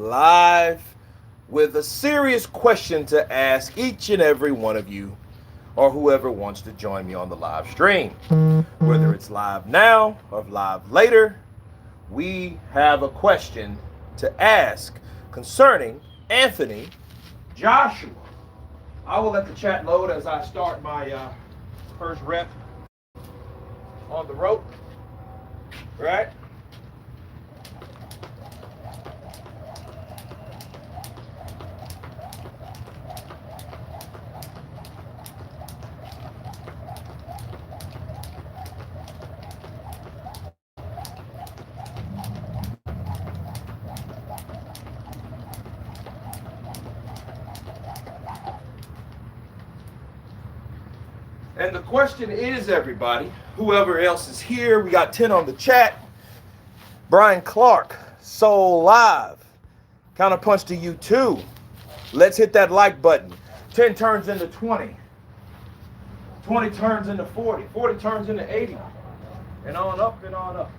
live with a serious question to ask each and every one of you or whoever wants to join me on the live stream. Whether it's live now or live later, we have a question to ask concerning Anthony Joshua. I will let the chat load as I start my first rep on the rope. Right? And the question is, everybody, whoever else is here, we got 10 on the chat. Brian Clark, Soul Live, Counterpunch to you too. Let's hit that like button. 10 turns into 20. 20 turns into 40. 40 turns into 80. And on up and on up.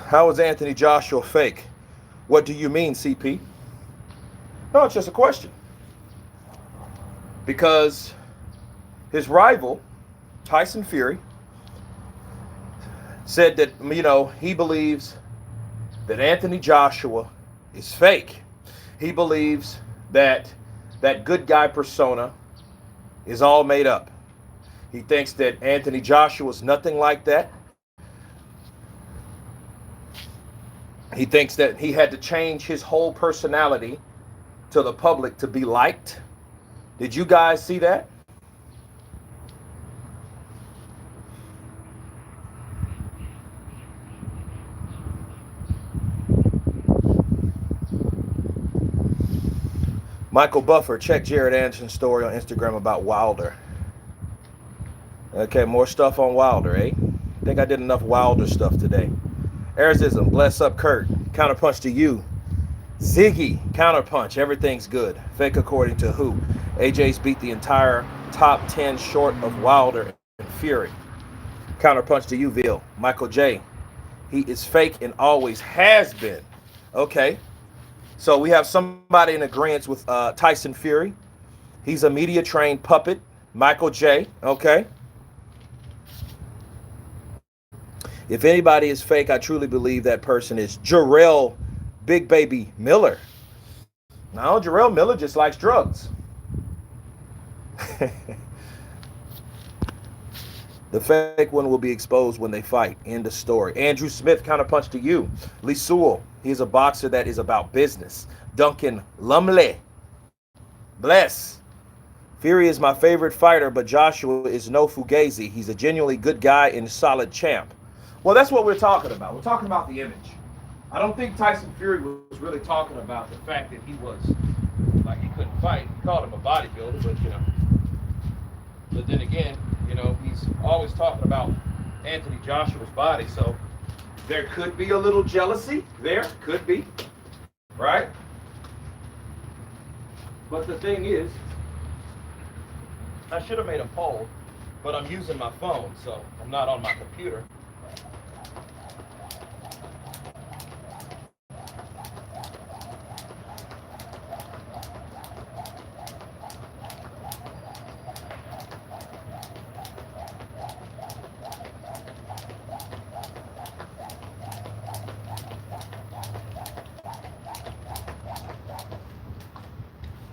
How is Anthony Joshua fake? What do you mean, CP? No, it's just a question. Because his rival, Tyson Fury, said that, he believes that Anthony Joshua is fake. He believes that that good guy persona is all made up. He thinks that Anthony Joshua is nothing like that. He thinks that he had to change his whole personality to the public to be liked. Did you guys see that? Michael Buffer, check Jared Anderson's story on Instagram about Wilder. Okay, more stuff on Wilder, eh? I think I did enough Wilder stuff today. Arizism, bless up Kurt. Counterpunch to you. Ziggy, counterpunch, everything's good. Fake according to who? AJ's beat the entire top 10 short of Wilder and Fury. Counterpunch to you, Ville. Michael J. He is fake and always has been. Okay. So we have somebody in agreement with Tyson Fury. He's a media trained puppet. Michael J. Okay. If anybody is fake, I truly believe that person is Jarrell Big Baby Miller. No, Jarrell Miller just likes drugs. The fake one will be exposed when they fight. End of story. Andrew Smith, counterpunch to you. Lee Sewell, he's a boxer that is about business. Duncan Lumley, bless. Fury is my favorite fighter, but Joshua is no fugazi. He's a genuinely good guy and solid champ. Well, that's what we're talking about. We're talking about the image. I don't think Tyson Fury was really talking about the fact that he was, like, he couldn't fight. He called him a bodybuilder, but, But then again, he's always talking about Anthony Joshua's body, so there could be a little jealousy there. Could be. Right? But the thing is, I should have made a poll, but I'm using my phone, so I'm not on my computer.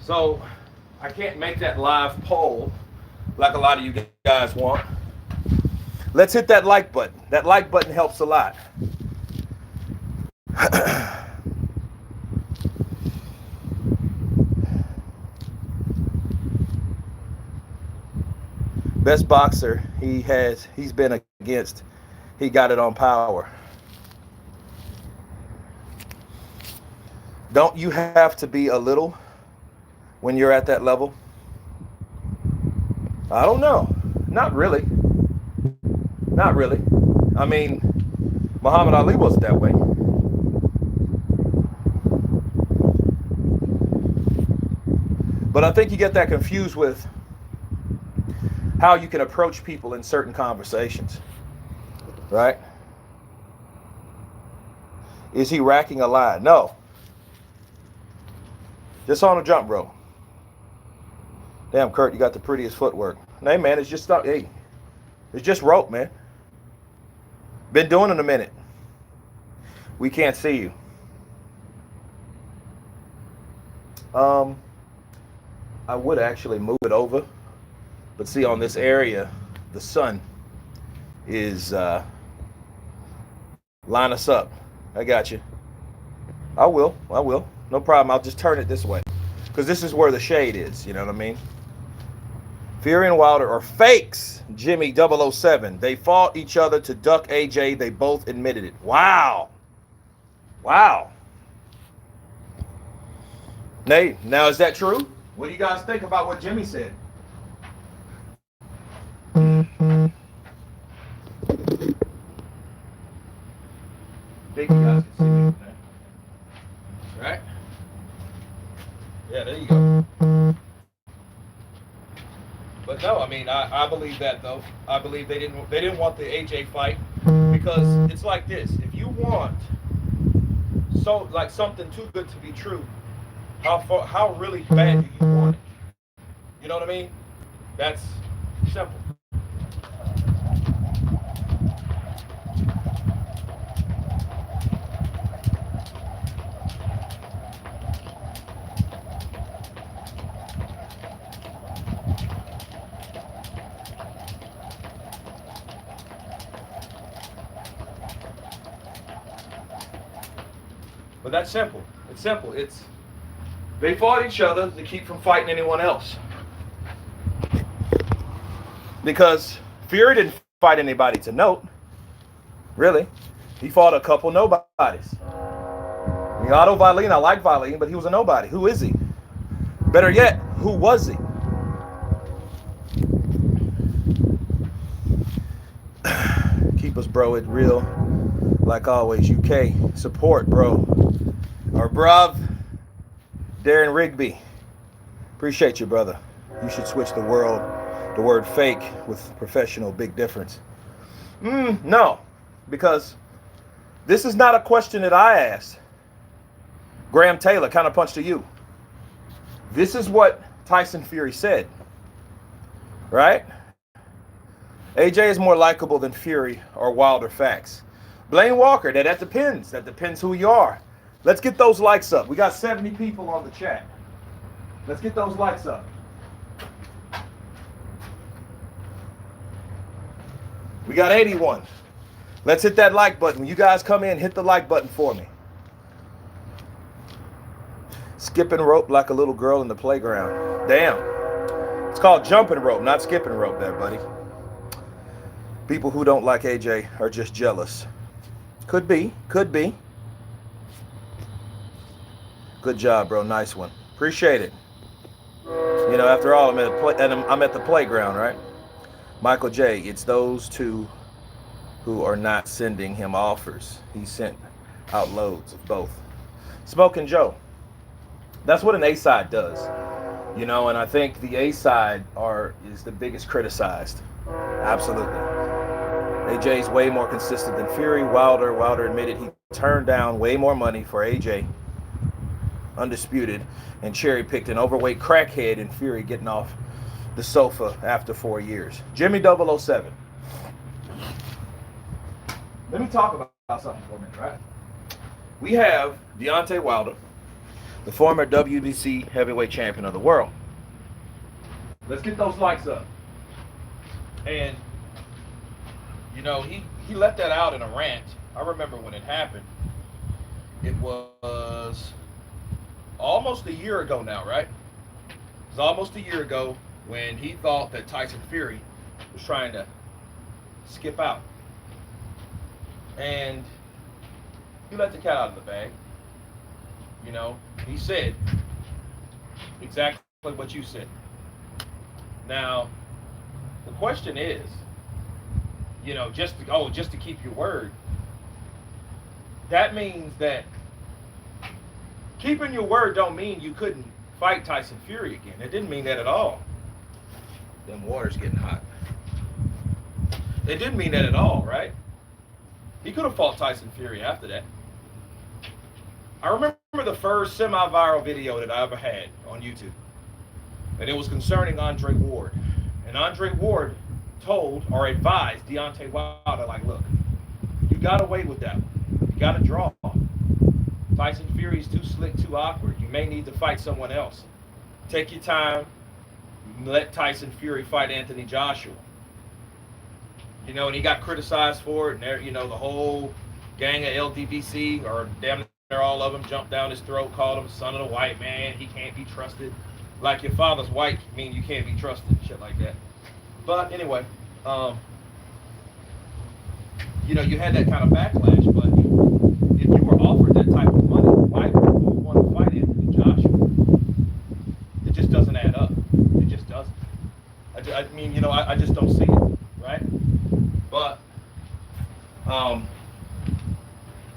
So I can't make that live poll like a lot of you guys want. Let's hit that like button. That like button helps a lot. Best boxer he's been against, he got it on power. Don't you have to be a little when you're at that level? I don't know. Not really. Not really. I mean, Muhammad Ali wasn't that way. But I think you get that confused with how you can approach people in certain conversations, right? Is he racking a line? No. Just on a jump rope. Damn, Kurt, you got the prettiest footwork. Hey, man, it's just stuff. Hey, it's just rope, man. Been doing it a minute. We can't see you. I would actually move it over, but see, on this area, the sun is line us up. I got you. I will. No problem. I'll just turn it this way, because this is where the shade is. You know what I mean? Fury and Wilder are fakes. Jimmy 007. They fought each other to duck AJ. They both admitted it. Wow. Nate, now is that true? What do you guys think about what Jimmy said? Think you guys can see me from there. Right? Yeah, there you go. But no, I mean, I believe that though. I believe they didn't want the AJ fight, because it's like this. If you want something too good to be true, how really bad do you want it? You know what I mean? That's simple. But that's simple. It's simple. They fought each other to keep from fighting anyone else. Because Fury didn't fight anybody to note. Really. He fought a couple nobodies. Otto Valeen, I like Valeen, but he was a nobody. Who is he? Better yet, who was he? Keep us, bro, it real. Like always, UK support, bro. Or bruv, Darren Rigby. Appreciate you, brother. You should switch the word fake with professional, big difference. No, because this is not a question that I asked. Graham Taylor, kind of punch to you. This is what Tyson Fury said, right? AJ is more likable than Fury or Wilder facts. Blaine Walker, that depends. That depends who you are. Let's get those likes up. We got 70 people on the chat. Let's get those likes up. We got 81. Let's hit that like button. When you guys come in, hit the like button for me. Skipping rope like a little girl in the playground. Damn. It's called jumping rope, not skipping rope there, buddy. People who don't like AJ are just jealous. Could be. Good job, bro. Nice one. Appreciate it. You know, after all, I'm at the playground, right? Michael J. It's those two who are not sending him offers. He sent out loads of both. Smoking Joe. That's what an A-side does. You know, and I think the A-side is the biggest criticized. Absolutely. AJ's way more consistent than Fury. Wilder admitted he turned down way more money for AJ. Undisputed, and cherry-picked an overweight crackhead in Fury getting off the sofa after 4 years. Jimmy 007. Let me talk about something for a minute, right? We have Deontay Wilder, the former WBC heavyweight champion of the world. Let's get those likes up. And, you know, he let that out in a rant. I remember when it happened. It was almost a year ago now, right? It was almost a year ago when he thought that Tyson Fury was trying to skip out. And he let the cat out of the bag. You know, he said exactly what you said. Now, the question is, you know, just to keep your word, that means that keeping your word don't mean you couldn't fight Tyson Fury again. It didn't mean that at all. Them water's getting hot. It didn't mean that at all, right? He could have fought Tyson Fury after that. I remember the first semi-viral video that I ever had on YouTube. And it was concerning Andre Ward. And Andre Ward told or advised Deontay Wilder, like, look, you got away with that one. You got to draw. Tyson Fury's too slick, too awkward. You may need to fight someone else. Take your time. Let Tyson Fury fight Anthony Joshua. You know, and he got criticized for it. And there, you know, the whole gang of LDBC, or damn near all of them, jumped down his throat, called him son of the white man. He can't be trusted. Like your father's white, mean you can't be trusted, shit like that. But anyway, you know, you had that kind of backlash. But if you were offered that type of money, why would you want to fight Anthony Joshua? It just doesn't add up. It just doesn't. I mean, you know, I just don't see it, right? But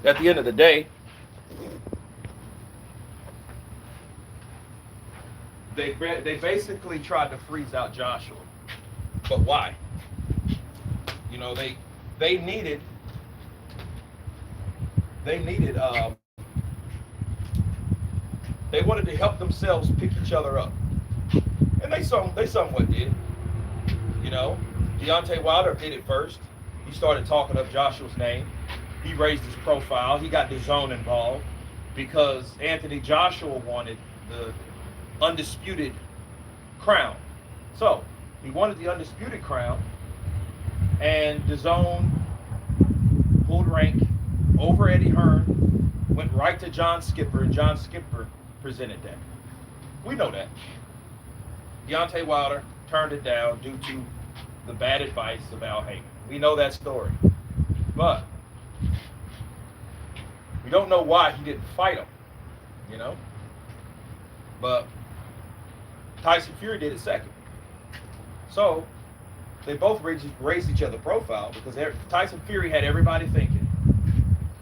at the end of the day, they basically tried to freeze out Joshua. But why? You know, they needed they wanted to help themselves pick each other up, and they somewhat did. You know, Deontay Wilder did it first. He started talking up Joshua's name. He raised his profile. He got DAZN involved because Anthony Joshua wanted the undisputed crown. So he wanted the undisputed crown, and DAZN pulled rank over Eddie Hearn, went right to John Skipper, and John Skipper presented that. We know that. Deontay Wilder turned it down due to the bad advice of Al Heyman. We know that story. But we don't know why he didn't fight him, you know? But Tyson Fury did it second. So they both raised each other's profile because Tyson Fury had everybody thinking,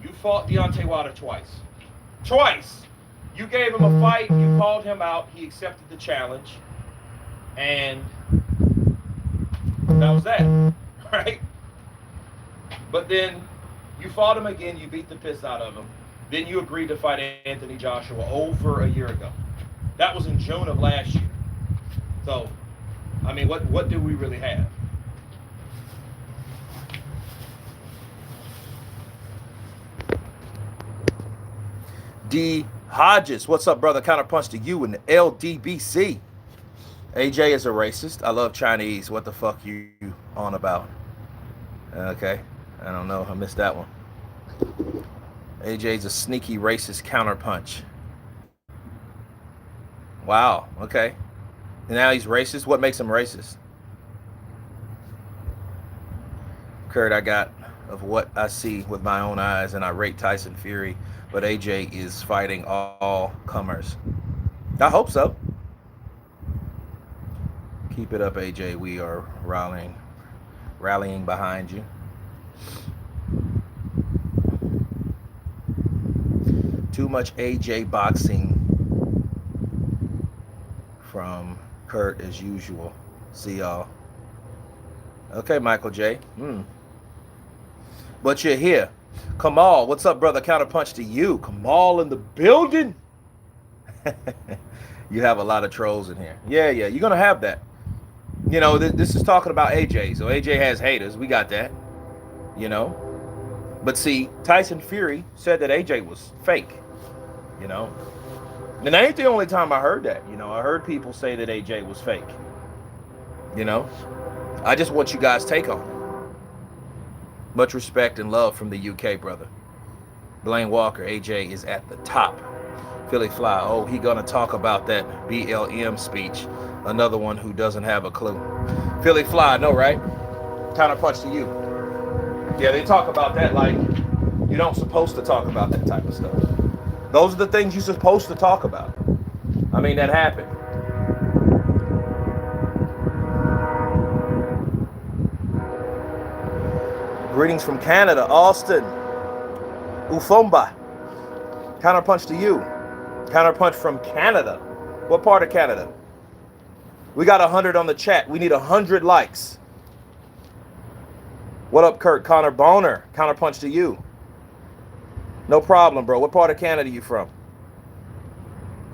you fought Deontay Wilder twice. Twice! You gave him a fight, you called him out, he accepted the challenge, and that was that, right? But then you fought him again, you beat the piss out of him. Then you agreed to fight Anthony Joshua over a year ago. That was in June of last year. So, I mean, what do we really have? D. Hodges, what's up, brother? Counterpunch to you in the LDBC. AJ is a racist. I love Chinese. What the fuck you on about? Okay, I don't know. I missed that one. AJ's a sneaky racist counterpunch. Wow, okay. And now he's racist? What makes him racist? Kurt, I got of what I see with my own eyes, and I rate Tyson Fury, but AJ is fighting all comers. I hope so. Keep it up, AJ. We are rallying behind you. Too much AJ boxing from Kurt as usual. See y'all. Okay, Michael J. But you're here. Kamal, what's up, brother? Counterpunch to you. Kamal in the building. You have a lot of trolls in here. Yeah, you're going to have that. You know, this is talking about AJ. So AJ has haters. We got that. You know. But see, Tyson Fury said that AJ was fake. You know. And that ain't the only time I heard that. You know, I heard people say that AJ was fake. You know. I just want you guys' take on it. Much respect and love from the UK, brother. Blaine Walker, AJ is at the top. Philly Fly, oh, he gonna talk about that BLM speech. Another one who doesn't have a clue. Philly Fly, no, right? Counterpunch to you. Yeah, they talk about that like you don't supposed to talk about that type of stuff. Those are the things you're supposed to talk about. I mean, that happened. Greetings from Canada, Austin. Ufomba. Counterpunch to you. Counterpunch from Canada. What part of Canada? We got 100 on the chat. We need 100 likes. What up, Kurt? Connor Boner. Counterpunch to you. No problem, bro. What part of Canada you from?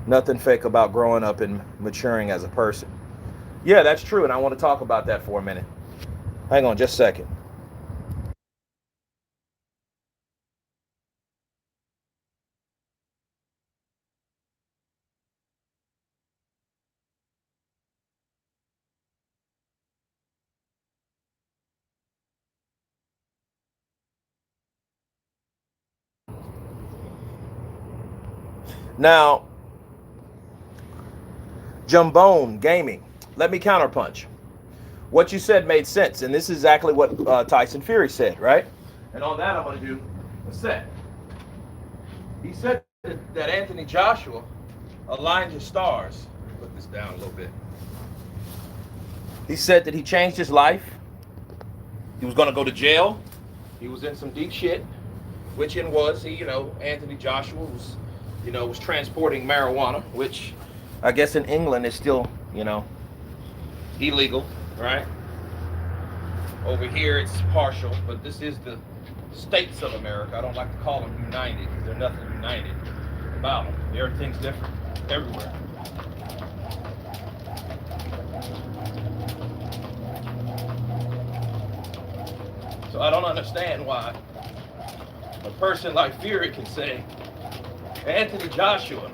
Nothing fake about growing up and maturing as a person. Yeah, that's true, and I want to talk about that for a minute. Hang on just a second. Now, Jumbone Gaming, let me counterpunch. What you said made sense, and this is exactly what Tyson Fury said, right? And on that, I'm going to do a set. He said that Anthony Joshua aligned his stars. Put this down a little bit. He said that he changed his life. He was going to go to jail. He was in some deep shit, which Anthony Joshua was, was transporting marijuana, which I guess in England is still, illegal, right? Over here it's partial, but this is the states of America. I don't like to call them united because there's nothing united about them. Everything's different everywhere. So I don't understand why a person like Fury can say Anthony Joshua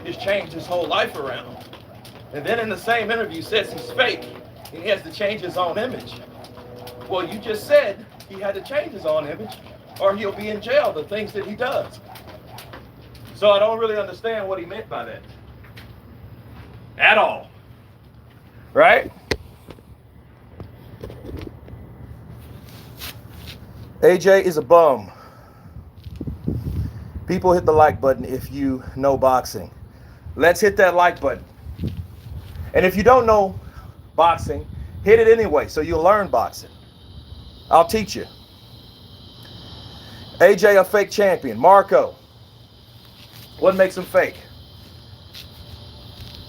has changed his whole life around, and then in the same interview says he's fake and he has to change his own image. Well, you just said he had to change his own image or he'll be in jail, the things that he does. So I don't really understand what he meant by that at all, right? AJ is a bum. People hit the like button if you know boxing. Let's hit that like button. And if you don't know boxing, hit it anyway so you'll learn boxing. I'll teach you. AJ, a fake champion. Marco, what makes him fake?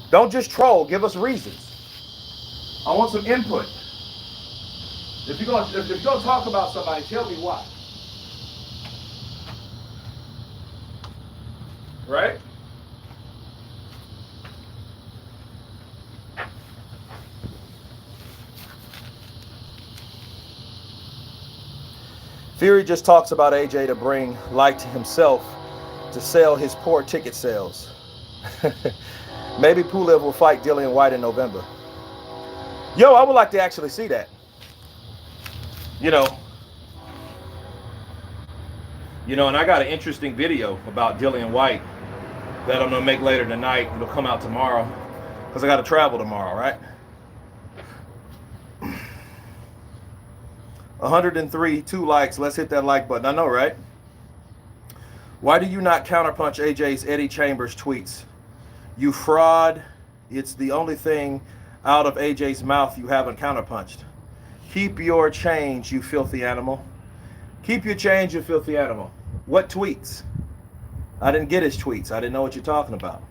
Don't just troll. Give us reasons. I want some input. If you're going to talk about somebody, tell me why. Right? Fury just talks about AJ to bring light to himself to sell his poor ticket sales. Maybe Pulev will fight Dillian White in November. Yo, I would like to actually see that. And I got an interesting video about Dillian White that I'm going to make later tonight. It'll come out tomorrow because I got to travel tomorrow, right? 103, 2 likes. Let's hit that like button. I know, right? Why do you not counterpunch AJ's Eddie Chambers tweets? You fraud. It's the only thing out of AJ's mouth you haven't counterpunched. Keep your change, you filthy animal. Keep your change, you filthy animal. What tweets? I didn't get his tweets. I didn't know what you're talking about.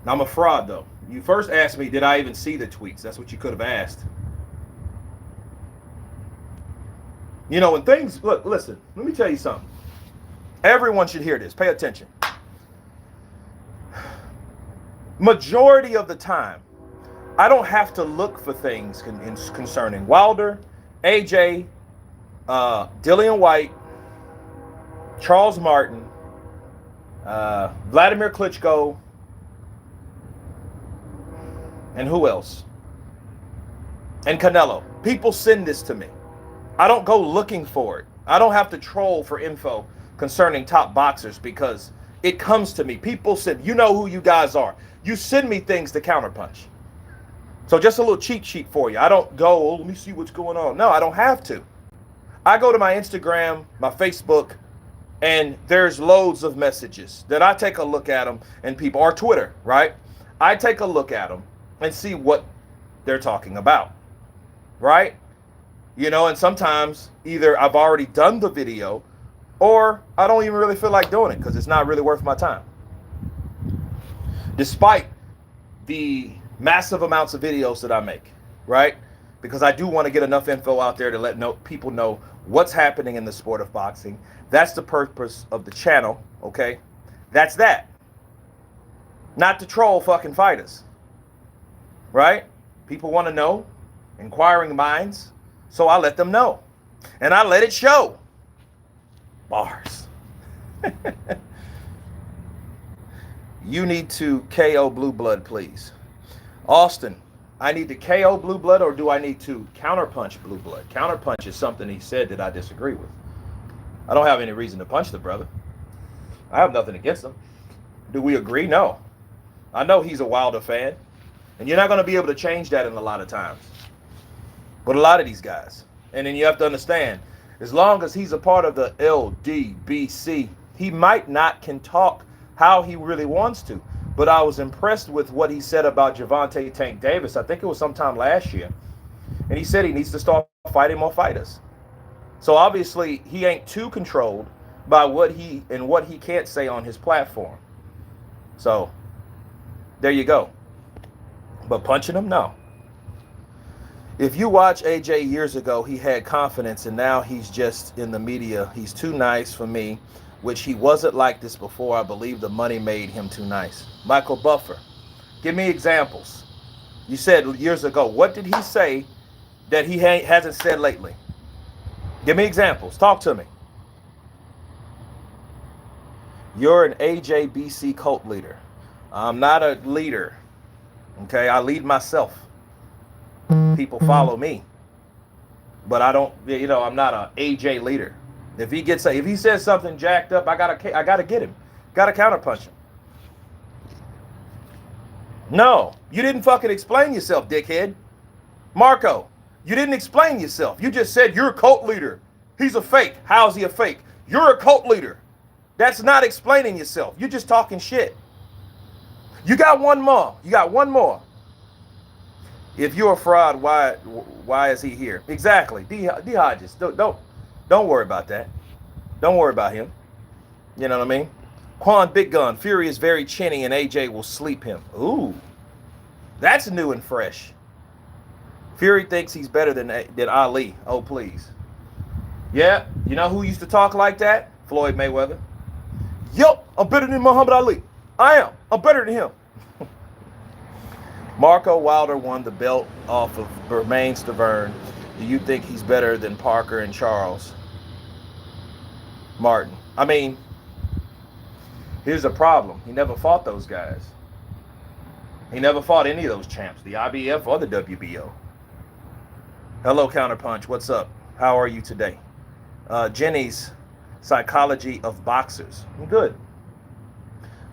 I'm a fraud, though. You first asked me, did I even see the tweets? That's what you could have asked. When things... Look, listen. Let me tell you something. Everyone should hear this. Pay attention. Majority of the time, I don't have to look for things concerning Wilder, AJ, Dillian White, Charles Martin, Vladimir Klitschko, and who else? And Canelo. People send this to me. I don't go looking for it. I don't have to troll for info concerning top boxers because it comes to me. People send, you know who you guys are. You send me things to counterpunch. So just a little cheat sheet for you. I don't go, let me see what's going on. No, I don't have to. I go to my Instagram, my Facebook, and there's loads of messages that I take a look at them and people, or Twitter, right? I take a look at them and see what they're talking about, right? And sometimes either I've already done the video or I don't even really feel like doing it because it's not really worth my time. Despite the massive amounts of videos that I make, right? Because I do want to get enough info out there to let people know what's happening in the sport of boxing. That's the purpose of the channel, okay? That's that. Not to troll fucking fighters, right? People want to know, inquiring minds, so I let them know. And I let it show. Bars. You need to KO Blue Blood, please. Austin, I need to KO Blue Blood, or do I need to counterpunch Blue Blood? Counterpunch is something he said that I disagree with. I don't have any reason to punch the brother. I have nothing against him. Do we agree? No. I know he's a Wilder fan, and you're not going to be able to change that in a lot of times. But a lot of these guys. And then you have to understand, as long as he's a part of the LDBC, he might not can talk how he really wants to. But I was impressed with what he said about Gervonta Tank Davis. I think it was sometime last year. And he said he needs to start fighting more fighters. So obviously he ain't too controlled by what he can't say on his platform. So there you go. But punching him, no. If you watch AJ years ago, he had confidence, and now he's just in the media. He's too nice for me, which he wasn't like this before. I believe the money made him too nice. Michael Buffer, give me examples. You said years ago. What did he say that he hasn't said lately? Give me examples. Talk to me. You're an AJBC cult leader. I'm not a leader. Okay, I lead myself. People follow me. But I don't, I'm not an AJ leader. If he says something jacked up, I gotta get him. Gotta counterpunch him. No, you didn't fucking explain yourself, dickhead. Marco, you didn't explain yourself. You just said you're a cult leader. He's a fake. How's he a fake? You're a cult leader. That's not explaining yourself. You're just talking shit. You got one more. If you're a fraud, why is he here? Exactly. D Hodges. Don't worry about that. Don't worry about him. You know what I mean? Quan Big Gun. Fury is very chinny and AJ will sleep him. Ooh. That's new and fresh. Fury thinks he's better than Ali. Oh, please. Yeah. You know who used to talk like that? Floyd Mayweather. Yup. I'm better than Muhammad Ali. I am. I'm better than him. Marco Wilder won the belt off of Bermain Stavern. Do you think he's better than Parker and Charles Martin? I mean, here's the problem. He never fought those guys. He never fought any of those champs, the IBF or the WBO. Hello, Counterpunch. What's up? How are you today? Jenny's Psychology of Boxers. I'm good.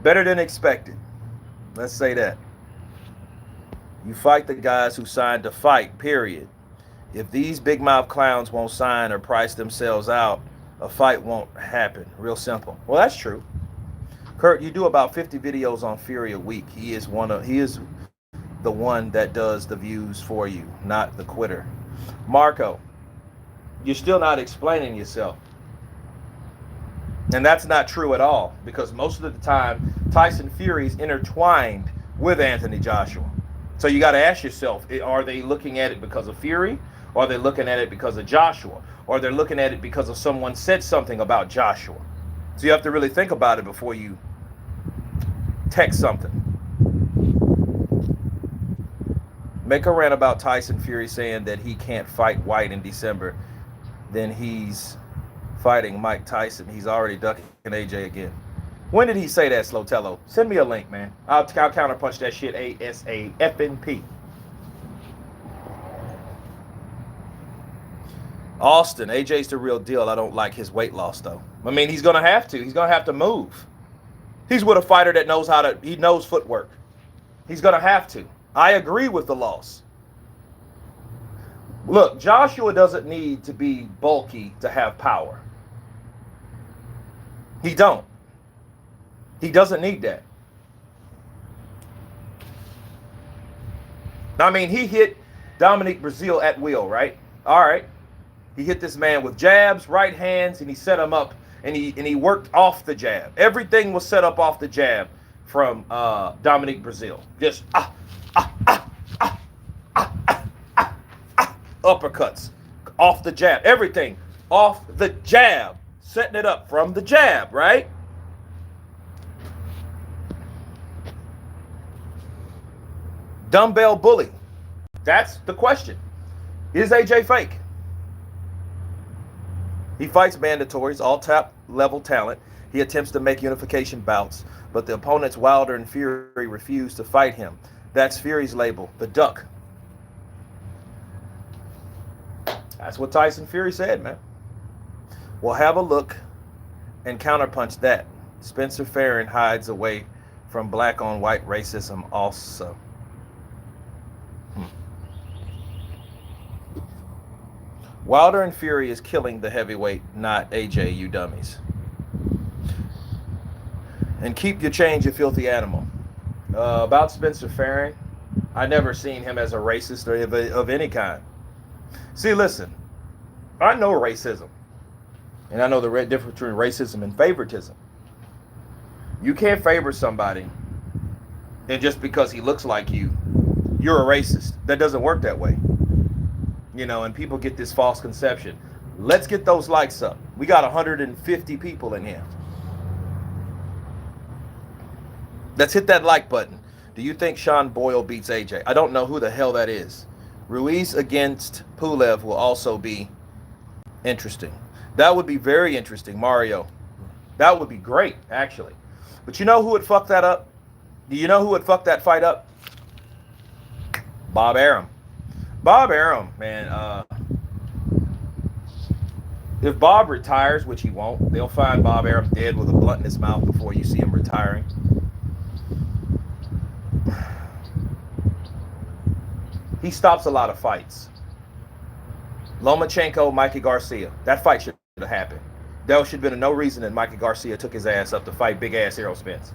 Better than expected. Let's say that. You fight the guys who signed to fight, period. If these big mouth clowns won't sign or price themselves out, a fight won't happen. Real simple. Well, that's true. Kurt, you do about 50 videos on Fury a week. He is the one that does the views for you, not the quitter. Marco, you're still not explaining yourself. And that's not true at all, because most of the time, Tyson Fury's intertwined with Anthony Joshua. So you got to ask yourself, are they looking at it because of Fury? Or are they looking at it because of Joshua? Or they're looking at it because of someone said something about Joshua? So you have to really think about it before you text something. Make a rant about Tyson Fury saying that he can't fight White in December. Then he's fighting Mike Tyson. He's already ducking AJ again. When did he say that, Slotello? Send me a link, man. I'll counterpunch that shit ASAFNP. Austin, AJ's the real deal. I don't like his weight loss, though. I mean, he's going to have to. He's going to have to move. He's with a fighter that knows he knows footwork. He's going to have to. I agree with the loss. Look, Joshua doesn't need to be bulky to have power. He don't. He doesn't need that. I mean, he hit Dominic Breazeale at will, right? All right. He hit this man with jabs, right hands, and he set him up and he worked off the jab. Everything was set up off the jab from Dominique Brazil. Just uppercuts off the jab. Everything off the jab, setting it up from the jab, right? Dumbbell bully. That's the question. Is AJ fake? He fights mandatories, all top level talent. He attempts to make unification bouts, but the opponents Wilder and Fury refuse to fight him. That's Fury's label, the duck. That's what Tyson Fury said, man. We'll have a look and counterpunch that. Spencer Farron hides away from black on white racism also. Wilder and Fury is killing the heavyweight, not AJ, you dummies. And keep your change, you filthy animal. About Spencer Farron, I never seen him as a racist or of any kind. See, listen, I know racism. And I know the difference between racism and favoritism. You can't favor somebody, and just because he looks like you, you're a racist. That doesn't work that way. You know, and people get this false conception. Let's get those likes up. We got 150 people in here. Let's hit that like button. Do you think Sean Boyle beats AJ? I don't know who the hell that is. Ruiz against Pulev will also be interesting. That would be very interesting, Mario. That would be great, actually. But you know who would fuck that up? Do you know who would fuck that fight up? Bob Arum. Bob Arum, man. If Bob retires, which he won't, they'll find Bob Arum dead with a blunt in his mouth before you see him retiring. He stops a lot of fights. Lomachenko, Mikey Garcia. That fight should have happened. There should have been no reason that Mikey Garcia took his ass up to fight big ass Errol Spence.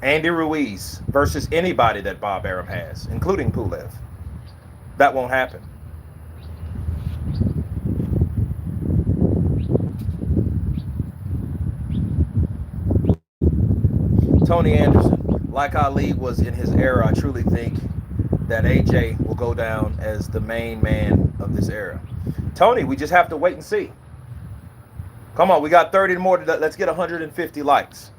Andy Ruiz versus anybody that Bob Arum has, including Pulev. That won't happen. Tony Anderson, like Ali was in his era, I truly think that AJ will go down as the main man of this era. Tony, we just have to wait and see. Come on, we got 30 more. Let's get 150 likes.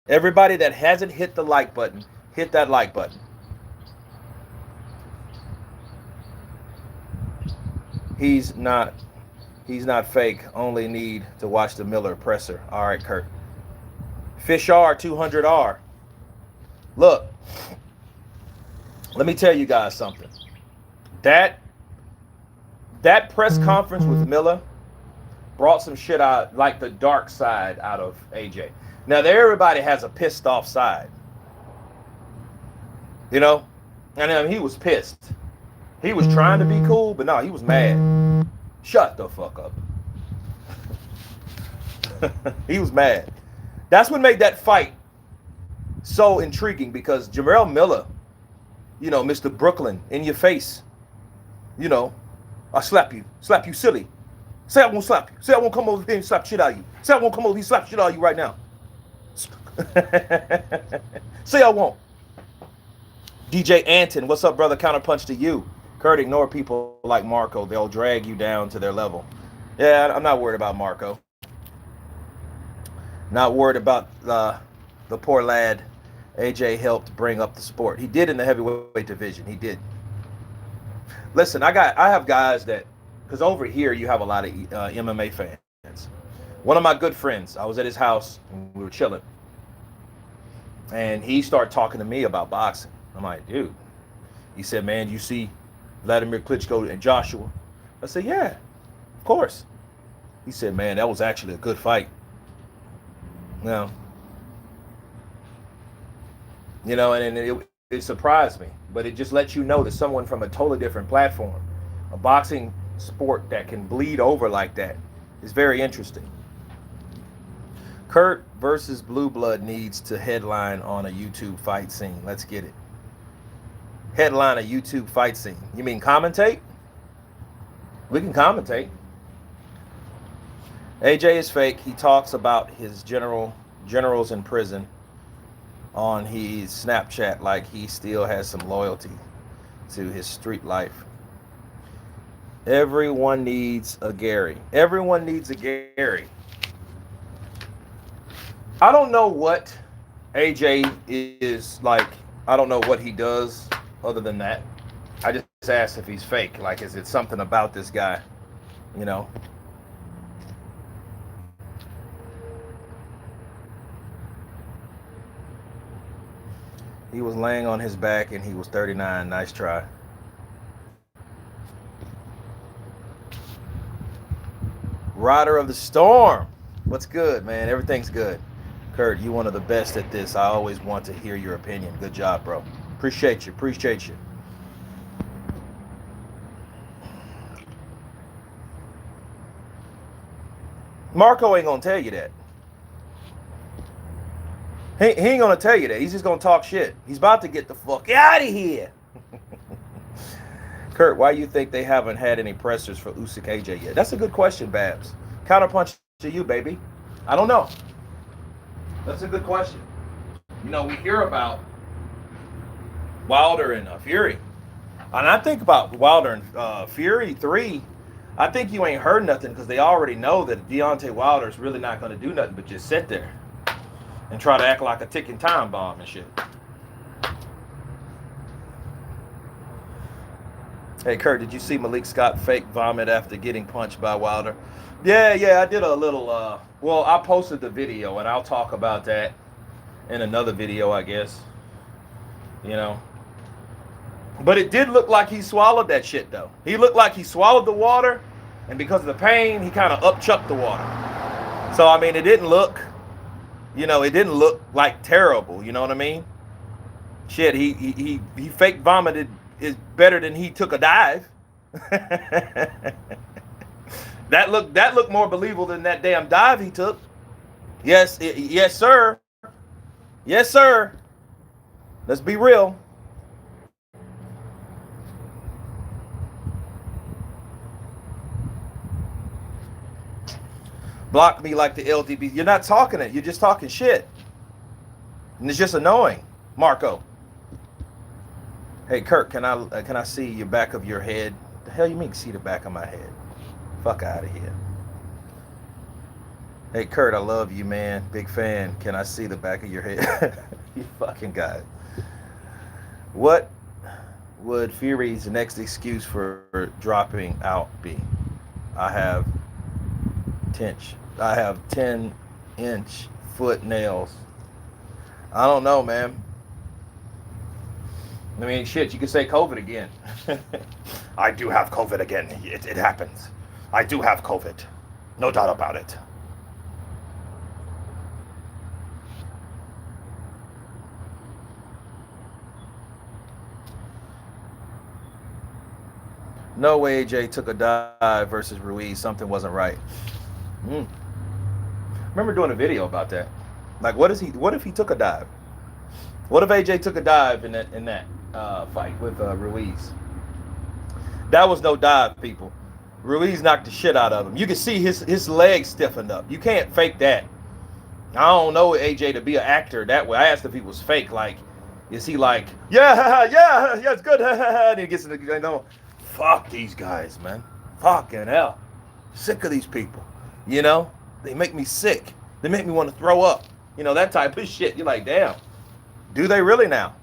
Everybody that hasn't hit the like button, hit that like button. He's not fake. Only need to watch the Miller presser. All right, Kurt. Fish R 200R. Look, let me tell you guys something. That press conference with Miller brought some shit out, like the dark side out of AJ. Now, everybody has a pissed off side. You know? And he was pissed. He was trying to be cool, but no, he was mad. Shut the fuck up. He was mad. That's what made that fight so intriguing, because Jarrell Miller, you know, Mr. Brooklyn, in your face, you know, I slap you silly. Say I won't slap you. Say I won't come over here and slap shit out of you. Say I won't come over here and slap shit out of you right now. Say I won't. DJ Anton, what's up, brother? Counterpunch to you. Kurt, ignore people like Marco. They'll drag you down to their level. Yeah, I'm not worried about Marco. Not worried about the poor lad AJ helped bring up the sport. He did in the heavyweight division. He did. Listen, I have guys that, because over here you have a lot of MMA fans. One of my good friends, I was at his house and we were chilling, and he started talking to me about boxing. I'm like, dude. He said, man, you see Vladimir Klitschko and Joshua? I said, yeah, of course. He said, man, that was actually a good fight. Now, you know, and it surprised me, but it just lets you know that someone from a totally different platform, a boxing sport that can bleed over like that, is very interesting. Kurt versus Blue Blood needs to headline on a YouTube fight scene. Let's get it. Headline a YouTube fight scene. You mean commentate? We can commentate. AJ is fake. He talks about his generals in prison on his Snapchat like he still has some loyalty to his street life. Everyone needs a Gary. Everyone needs a Gary. I don't know what AJ is like. I don't know what he does other than that. I just asked if he's fake. Like, is it something about this guy? You know? He was laying on his back and he was 39. Nice try. Rider of the Storm. What's good, man? Everything's good. Kurt, you one of the best at this. I always want to hear your opinion. Good job, bro. Appreciate you. Appreciate you. Marco ain't gonna tell you that. He ain't gonna tell you that. He's just gonna talk shit. He's about to get the fuck out of here. Kurt, why do you think they haven't had any pressers for Usyk AJ yet? That's a good question, Babs. Counterpunch to you, baby. I don't know. That's a good question. You know, we hear about Wilder and Fury. And I think about Wilder and Fury 3. I think you ain't heard nothing because they already know that Deontay Wilder is really not going to do nothing but just sit there and try to act like a ticking time bomb and shit. Hey, Kurt, did you see Malik Scott fake vomit after getting punched by Wilder? Yeah, I did a little, well, I posted the video, and I'll talk about that in another video, I guess. You know. But it did look like he swallowed that shit, though. He looked like he swallowed the water, and because of the pain, he kind of upchucked the water. So, I mean, it didn't look, you know, it didn't look like terrible, you know what I mean? Shit, he fake vomited is better than he took a dive. That looked more believable than that damn dive he took. Yes, yes, sir. Yes, sir. Let's be real. Block me like the LDB. You're not talking it. You're just talking shit. And it's just annoying. Marco. Hey, Kurt, can I see your back of your head? The hell you mean see the back of my head? Fuck out of here. Hey, Kurt, I love you, man. Big fan. Can I see the back of your head? You fucking guy. What would Fury's next excuse for dropping out be? I have 10-inch foot nails. I don't know, man. I mean, shit, you could say COVID again. I do have COVID again. It happens. I do have COVID. No doubt about it. No way AJ took a dive versus Ruiz. Something wasn't right. Remember doing a video about that. Like, what if he took a dive? What if AJ took a dive in that fight with Ruiz? That was no dive, people. Ruiz knocked the shit out of him. You can see his legs stiffened up. You can't fake that. I don't know AJ to be an actor that way. I asked if he was fake. Like, is he like, yeah, it's good. And he gets in the, you know, fuck these guys, man. Fucking hell. Sick of these people. You know, they make me sick. They make me want to throw up. You know, that type of shit. You're like, damn. Do they really now?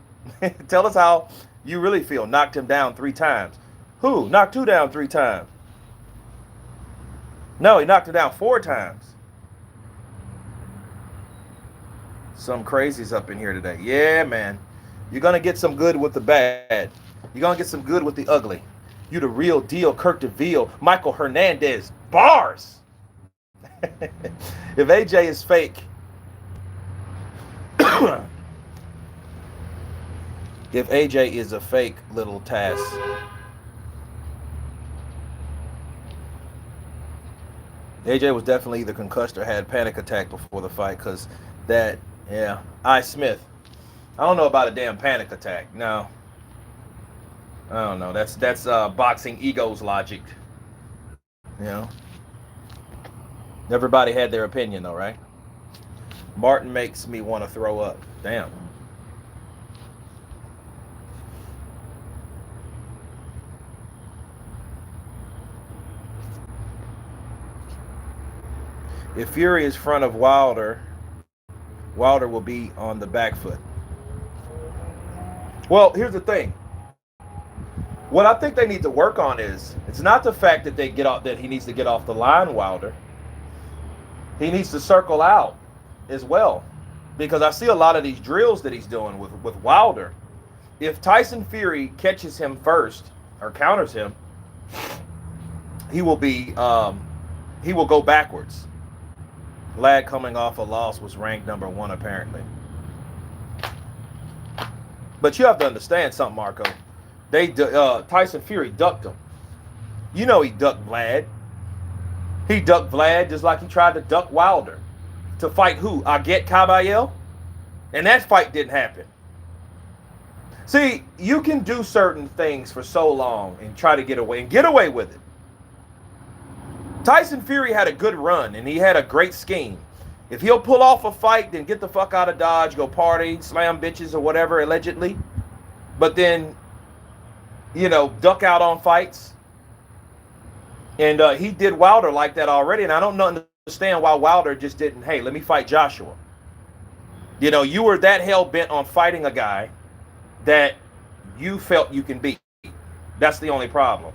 Tell us how you really feel. Knocked him down 3 times. Who? Knocked who down 3 times? No, he knocked him down 4 times. Some crazies up in here today. Yeah, man. You're going to get some good with the bad. You're going to get some good with the ugly. You the real deal, Kurt DeVille, Michael Hernandez. Bars! If AJ is fake, if AJ is a fake little task, AJ was definitely either concussed or had panic attack before the fight, because that, yeah. Smith. I don't know about a damn panic attack. No. I don't know. That's boxing egos logic. You know, everybody had their opinion though, right? Martin makes me want to throw up. Damn. If Fury is front of Wilder, Wilder will be on the back foot. Well, here's the thing. What I think they need to work on is it's not the fact that he needs to get off the line, Wilder. He needs to circle out as well. Because I see a lot of these drills that he's doing with Wilder. If Tyson Fury catches him first or counters him, he will go backwards. Lad coming off a loss was ranked number 1 apparently. But you have to understand something, Marco. Tyson Fury ducked him. You know he ducked Vlad. He ducked Vlad just like he tried to duck Wilder. To fight who? Aget Kabayel? And that fight didn't happen. See, you can do certain things for so long and try to get away with it. Tyson Fury had a good run and he had a great scheme. If he'll pull off a fight, then get the fuck out of Dodge, go party, slam bitches or whatever, allegedly. But then, duck out on fights. And he did Wilder like that already. And I don't understand why Wilder just didn't, hey, let me fight Joshua. You were that hell-bent on fighting a guy that you felt you can beat. That's the only problem.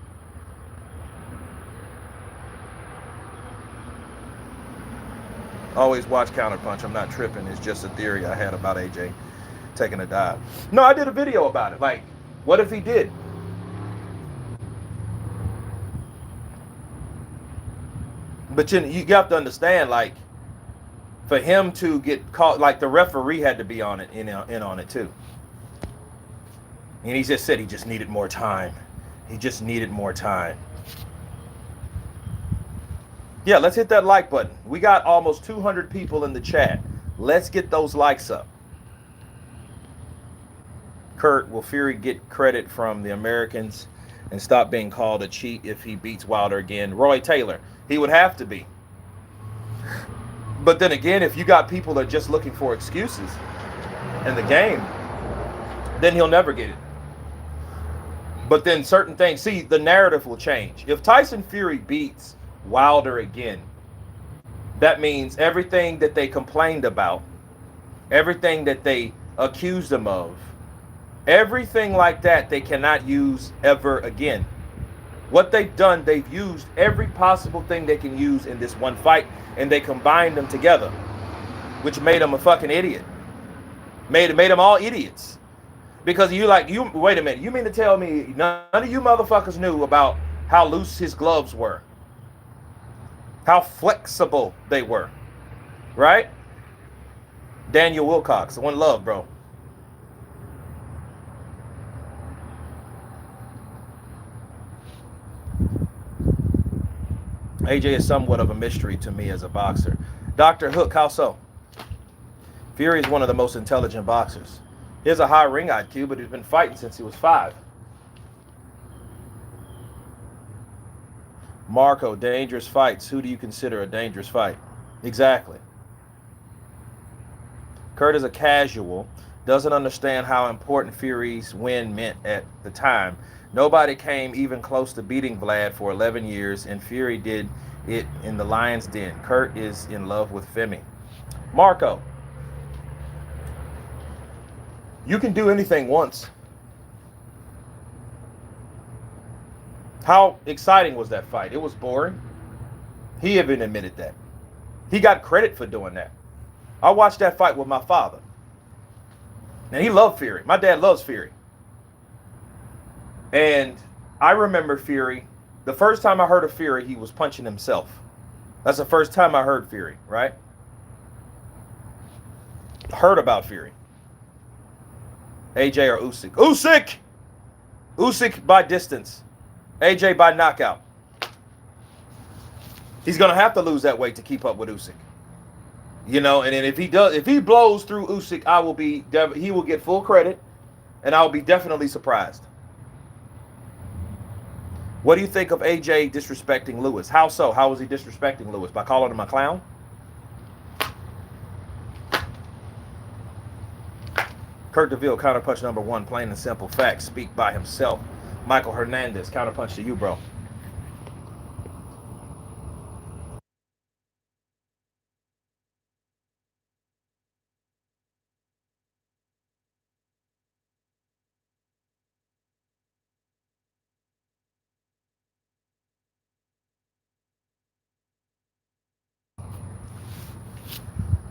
Always watch Counterpunch. I'm not tripping. It's just a theory I had about AJ taking a dive. No, I did a video about it. Like, what if he did? But you have to understand, like, for him to get caught, like the referee had to be on it, in on it too. And he just said he just needed more time. He just needed more time. Yeah, let's hit that like button. We got almost 200 people in the chat. Let's get those likes up. Kurt, will Fury get credit from the Americans and stop being called a cheat if he beats Wilder again? Roy Taylor, he would have to be. But then again, if you got people that are just looking for excuses in the game, then he'll never get it. But then certain things, see, the narrative will change. If Tyson Fury beats Wilder again, that means everything that they complained about, everything that they accused him of, everything like that, they cannot use ever again. What they've done, they've used every possible thing they can use in this one fight, and they combined them together, which made him a fucking idiot. Made them all idiots. Because wait a minute, you mean to tell me none of you motherfuckers knew about how loose his gloves were? How flexible they were, right? Daniel Wilcox, one love, bro. AJ is somewhat of a mystery to me as a boxer. Dr. Hook, how so? Fury is one of the most intelligent boxers. He has a high ring IQ, but he's been fighting since he was 5. Marco, dangerous fights. Who do you consider a dangerous fight? Exactly. Kurt is a casual, doesn't understand how important Fury's win meant at the time. Nobody came even close to beating Vlad for 11 years, and Fury did it in the Lion's Den. Kurt is in love with Femi. Marco, you can do anything once. How exciting was that fight? It was boring. He even admitted that. He got credit for doing that. I watched that fight with my father. And he loved Fury. My dad loves Fury. And I remember Fury. The first time I heard of Fury, he was punching himself. That's the first time I heard Fury, right? Heard about Fury. AJ or Usyk? Usyk! Usyk by distance. AJ by knockout. He's going to have to lose that weight to keep up with Usyk. And then if he blows through Usyk, he will get full credit, and I will be definitely surprised. What do you think of AJ disrespecting Lewis? How so? How was he disrespecting Lewis? By calling him a clown? Kurt DeVille, counterpunch number one, plain and simple facts speak by himself. Michael Hernandez, counterpunch to you, bro.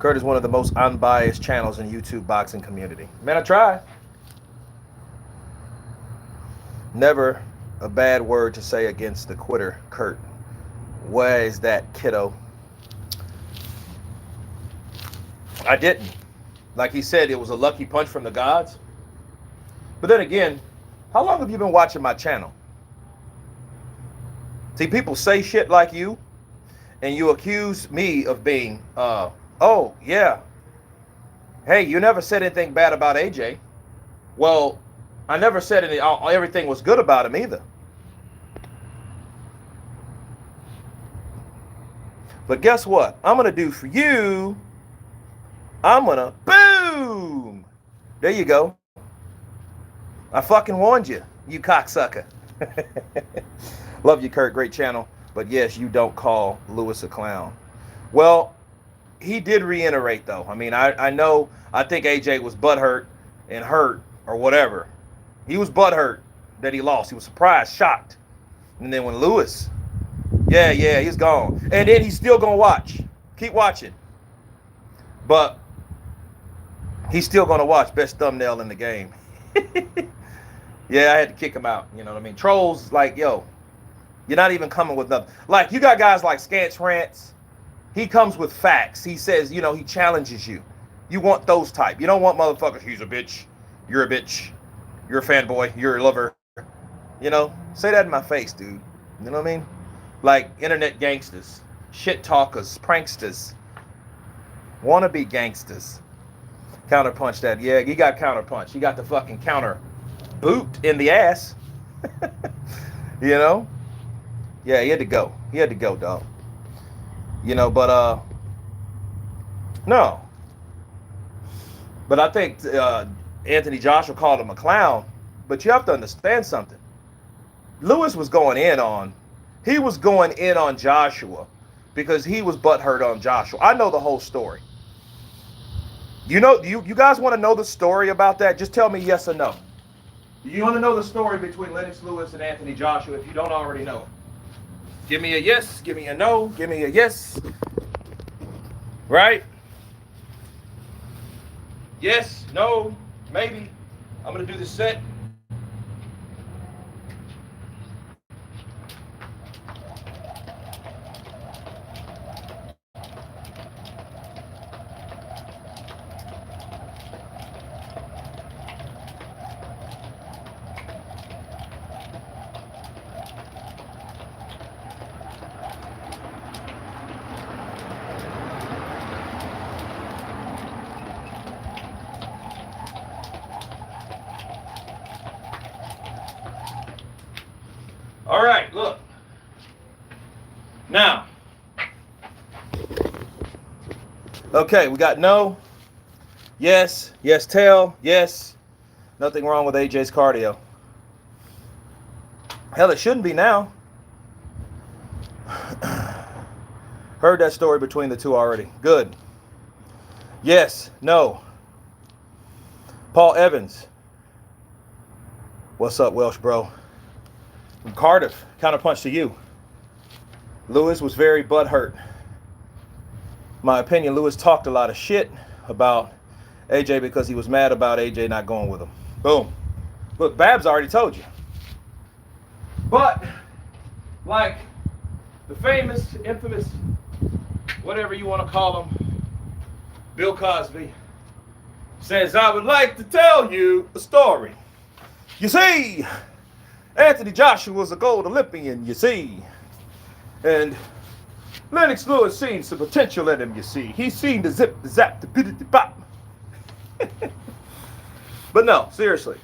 Kurt is one of the most unbiased channels in YouTube boxing community. Man, I try. Never a bad word to say against the quitter, Kurt. Where is that, kiddo? I didn't. Like he said, it was a lucky punch from the gods. But then again, how long have you been watching my channel? See, people say shit like you, and you accuse me of being, oh, yeah. Hey, you never said anything bad about AJ. Well, I never said everything was good about him either. But guess what? I'm going to do for you. I'm going to boom. There you go. I fucking warned you, you cocksucker. Love you, Kurt. Great channel. But yes, you don't call Lewis a clown. Well, he did reiterate, though. I mean, I think AJ was butthurt and hurt or whatever. He was butthurt that he lost. He was surprised, shocked. And then when Lewis, yeah, he's gone. And then he's still going to watch. Keep watching. But he's still going to watch. Best thumbnail in the game. Yeah, I had to kick him out. You know what I mean? Trolls, like, yo, you're not even coming with nothing. Like, you got guys like Scance Rants. He comes with facts. He says, you know, he challenges you. You want those type. You don't want motherfuckers, he's a bitch. You're a bitch. You're a fanboy. You're a lover. You know, say that in my face, dude. You know what I mean? Like, internet gangsters, shit talkers, pranksters, wannabe gangsters. Counterpunch that. Yeah, he got counterpunch. He got the fucking counter boot in the ass. You know? Yeah, he had to go. He had to go, dog. You know, but no. But I think Anthony Joshua called him a clown. But you have to understand something. Lewis was going in on Joshua because he was butthurt on Joshua. I know the whole story. You know, you guys want to know the story about that? Just tell me yes or no. You want to know the story between Lennox Lewis and Anthony Joshua if you don't already know it? Give me a yes, give me a no, give me a yes. Right? Yes, no, maybe. I'm going to do this set. All right, look. Now. Okay, we got no, yes, yes, tail, yes. Nothing wrong with AJ's cardio. Hell, it shouldn't be now. Heard that story between the two already. Good. Yes, no. Paul Evans. What's up, Welsh bro? From Cardiff, counterpunch to you. Lewis was very butthurt. My opinion, Lewis talked a lot of shit about AJ because he was mad about AJ not going with him. Boom. Look, Babs already told you. But, like the famous, infamous, whatever you want to call him, Bill Cosby, says, I would like to tell you a story. You see, Anthony Joshua was a gold Olympian, you see. And Lennox Lewis seen some potential in him, you see. He seen the zip, the zap, the bit, the bop. But no, seriously.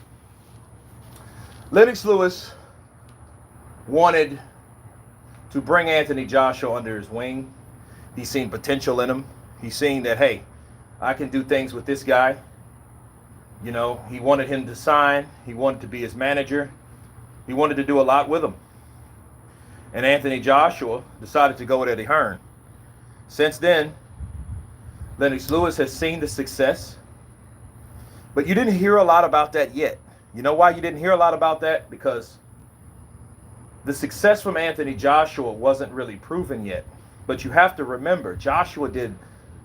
Lennox Lewis wanted to bring Anthony Joshua under his wing. He's seen potential in him. He's seen that, hey, I can do things with this guy. You know, he wanted him to sign. He wanted to be his manager. He wanted to do a lot with him. And Anthony Joshua decided to go with Eddie Hearn. Since then, Lennox Lewis has seen the success. But you didn't hear a lot about that yet. You know why you didn't hear a lot about that? Because the success from Anthony Joshua wasn't really proven yet. But you have to remember, Joshua did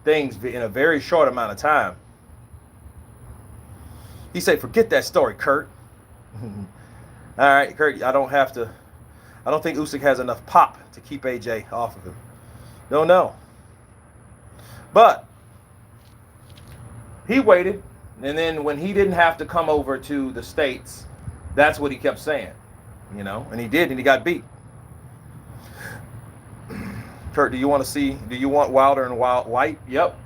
things in a very short amount of time. He said, forget that story, Kurt. All right, Kurt, I don't think Usyk has enough pop to keep AJ off of him. Don't know. But he waited, and then when he didn't have to come over to the States, that's what he kept saying. You know, and he did, and he got beat. Kurt, do you want Wilder and White? Yep.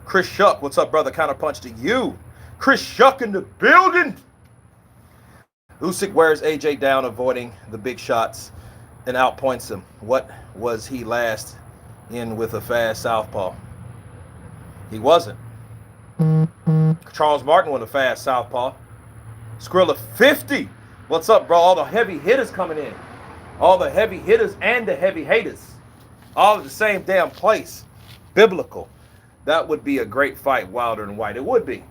Chris Shuck, what's up, brother? Counterpunch to you. Chris Shuck in the building. Usyk wears AJ down, avoiding the big shots, and outpoints him. What was he last in with a fast southpaw? He wasn't. Charles Martin with a fast southpaw. Skrilla 50. What's up, bro? All the heavy hitters coming in. All the heavy hitters and the heavy haters. All at the same damn place. Biblical. That would be a great fight, Wilder and White. It would be.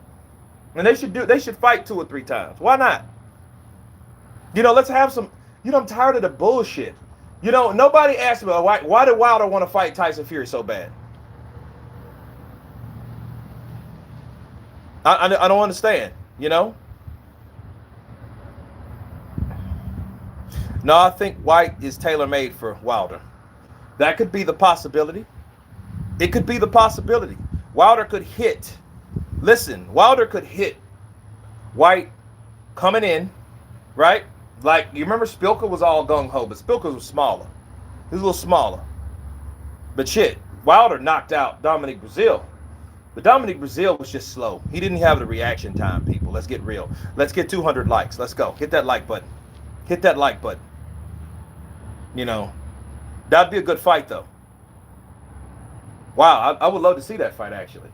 And they should fight 2 or 3 times. Why not? You know, let's have some, you know, I'm tired of the bullshit. You know, nobody asked me, why did Wilder want to fight Tyson Fury so bad? I don't understand, you know? No, I think White is tailor-made for Wilder. That could be the possibility. It could be the possibility. Wilder could hit. Listen, Wilder could hit White coming in, right? Like, you remember Spilka was all gung-ho, but Spilka was smaller. He was a little smaller. But shit, Wilder knocked out Dominic Breazeale. But Dominic Breazeale was just slow. He didn't have the reaction time, people. Let's get real. Let's get 200 likes. Let's go. Hit that like button. Hit that like button. You know, that'd be a good fight, though. Wow, I would love to see that fight, actually.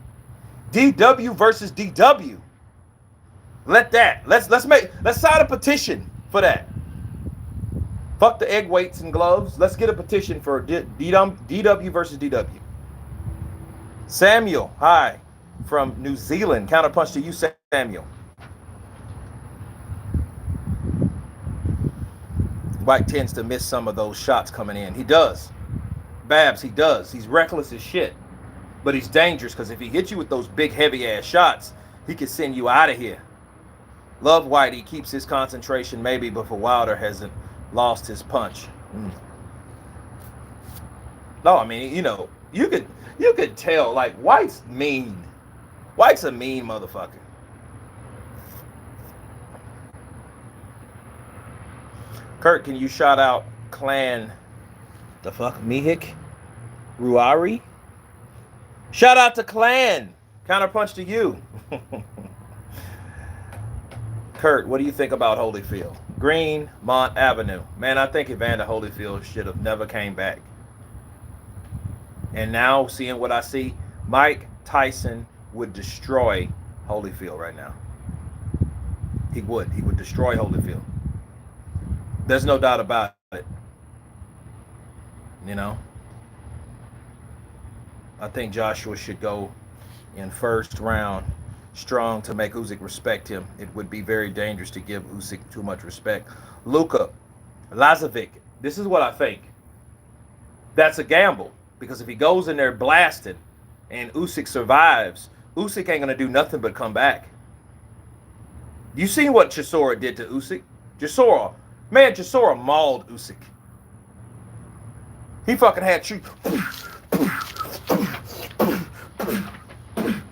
DW versus DW. Let's sign a petition for that. Fuck the egg weights and gloves. Let's get a petition for DW versus DW. Samuel, hi, from New Zealand. Counterpunch to you, Samuel. White tends to miss some of those shots coming in. He does. Babs, he does. He's reckless as shit. But he's dangerous because if he hits you with those big, heavy-ass shots, he could send you out of here. Love White. He keeps his concentration maybe before Wilder hasn't lost his punch. No, I mean, you know, you could tell, like, White's mean. White's a mean motherfucker. Kurt, can you shout out Clan Mihik Ruari? Shout out to Clan. Counterpunch to you. Kurt, what do you think about Holyfield? Greenmont Avenue. Man, I think Evander Holyfield should have never came back. And now, seeing what I see, Mike Tyson would destroy Holyfield right now. He would. He would destroy Holyfield. There's no doubt about it. You know? I think Joshua should go in first round strong to make Usyk respect him. It would be very dangerous to give Usyk too much respect. Luka Lazovic. This is what I think. That's a gamble. Because if he goes in there blasted and Usyk survives, Usyk ain't going to do nothing but come back. You seen what Chisora did to Usyk? Chisora mauled Usyk. He fucking had you.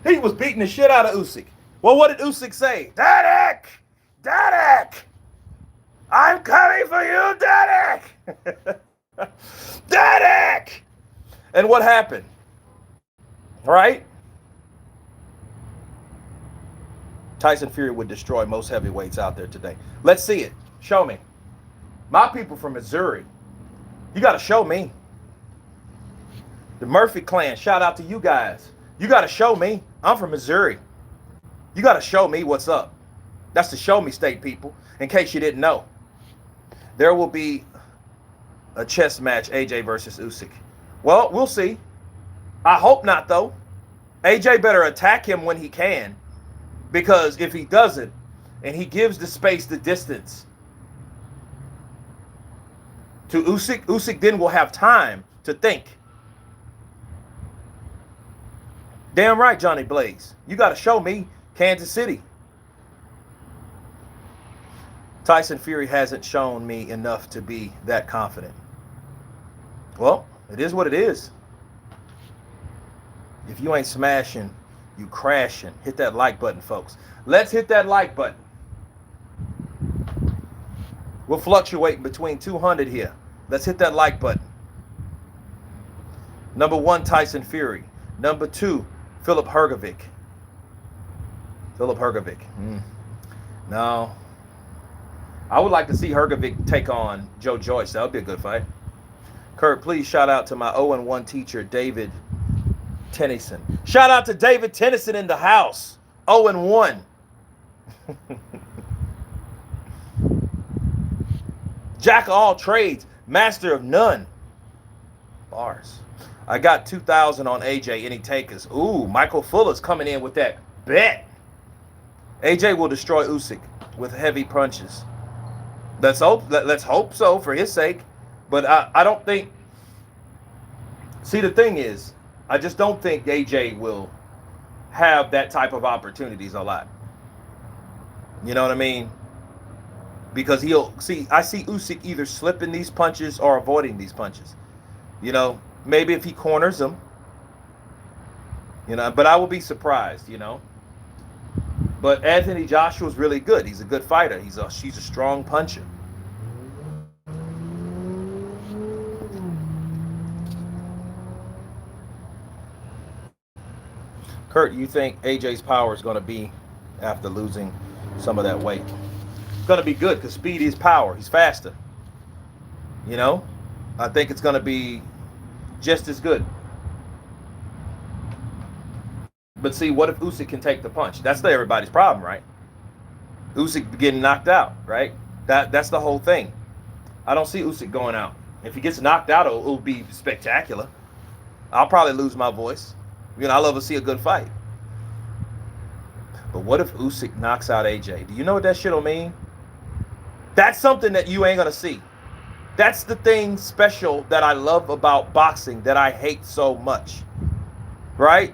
He was beating the shit out of Usyk. Well, what did Usyk say? Dadak! Dadak! I'm coming for you, Dadak! Dadak! And what happened? Right? Tyson Fury would destroy most heavyweights out there today. Let's see it. Show me. My people from Missouri, you got to show me. The Murphy clan, shout out to you guys. You got to show me. I'm from Missouri. You got to show me what's up. That's the show me state, people, in case you didn't know. There will be a chess match, AJ versus Usyk. Well, we'll see. I hope not, though. AJ better attack him when he can, because if he doesn't, and he gives the space, the distance to Usyk, Usyk then will have time to think. Damn right, Johnny Blaze. You got to show me Kansas City. Tyson Fury hasn't shown me enough to be that confident. Well, it is what it is. If you ain't smashing, you crashing. Hit that like button, folks. Let's hit that like button. We'll fluctuate between 200 here. Let's hit that like button. Number 1, Tyson Fury. Number 2, Filip Hrgovic. Filip Hrgovic. No. I would like to see Hrgovic take on Joe Joyce. That would be a good fight. Kurt, please shout out to my 0-1 teacher, David Tennyson. Shout out to David Tennyson in the house. 0-1. Jack of all trades, master of none. Bars. I got 2,000 on AJ. Any takers? Ooh, Michael Fuller's coming in with that bet. AJ will destroy Usyk with heavy punches. Let's hope so for his sake. But I don't think. See, the thing is, I just don't think AJ will have that type of opportunities a lot. You know what I mean? Because I see Usyk either slipping these punches or avoiding these punches. You know, maybe if he corners them. You know, but I will be surprised, you know. But Anthony Joshua's really good. He's a good fighter. He's a strong puncher. Kurt, you think AJ's power is going to be after losing some of that weight? It's going to be good because speed is power. He's faster. You know, I think it's going to be just as good. But see, what if Usyk can take the punch? That's everybody's problem, right? Usyk getting knocked out, right? That's the whole thing. I don't see Usyk going out. If he gets knocked out, it'll be spectacular. I'll probably lose my voice. You know, I love to see a good fight. But what if Usyk knocks out AJ? Do you know what that shit'll mean? That's something that you ain't gonna see. That's the thing special that I love about boxing that I hate so much. Right?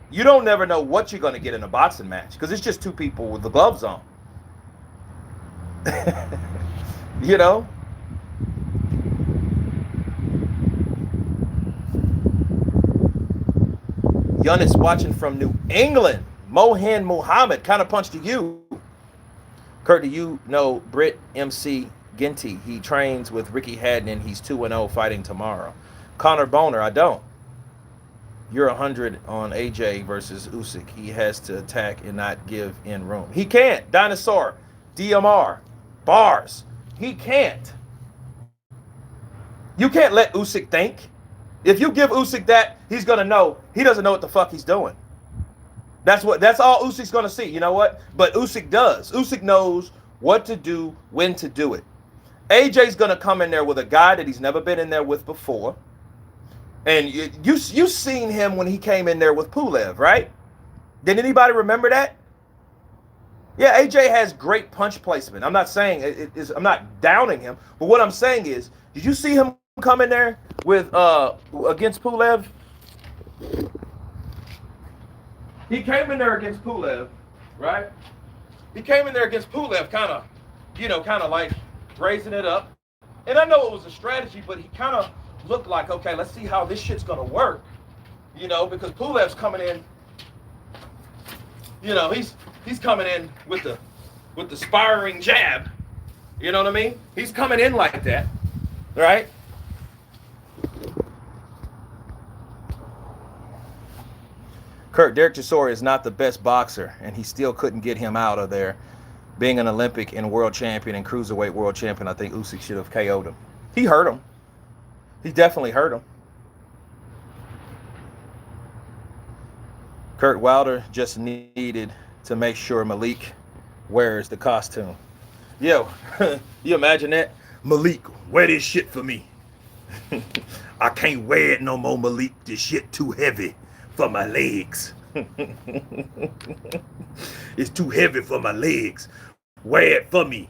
You don't never know what you're gonna get in a boxing match because it's just two people with the gloves on. You know? Yunis watching from New England. Mohan Muhammad kind of punched to you. Kurt, do you know Britt MC Ginty? He trains with Ricky Haddon and he's 2-0 fighting tomorrow. Connor Boner, I don't. You're 100 on AJ versus Usyk. He has to attack and not give in room. He can't. Dinosaur, DMR, bars. He can't. You can't let Usyk think. If you give Usyk that, he's gonna know he doesn't know what the fuck he's doing. That's all Usyk's gonna see. You know what? But Usyk does. Usyk knows what to do, when to do it. AJ's gonna come in there with a guy that he's never been in there with before. And you seen him when he came in there with Pulev, right? Did anybody remember that? Yeah, AJ has great punch placement. I'm not saying I'm not downing him, but what I'm saying is, did you see him come in there with against Pulev? He came in there against Pulev, right? He came in there against Pulev, kind of like raising it up. And I know it was a strategy, but he kind of looked like, okay, let's see how this shit's gonna work, you know, because Pulev's coming in, you know, he's coming in with the spiring jab, you know what I mean? He's coming in like that, right? Kurt, Derek Chisora is not the best boxer, and he still couldn't get him out of there. Being an Olympic and world champion and cruiserweight world champion, I think Usyk should have KO'd him. He hurt him. He definitely hurt him. Kurt, Wilder just needed to make sure Malik wears the costume. Yo, you imagine that? Malik, wear this shit for me. I can't wear it no more, Malik. This shit too heavy for my legs. It's too heavy for my legs. Wear it for me.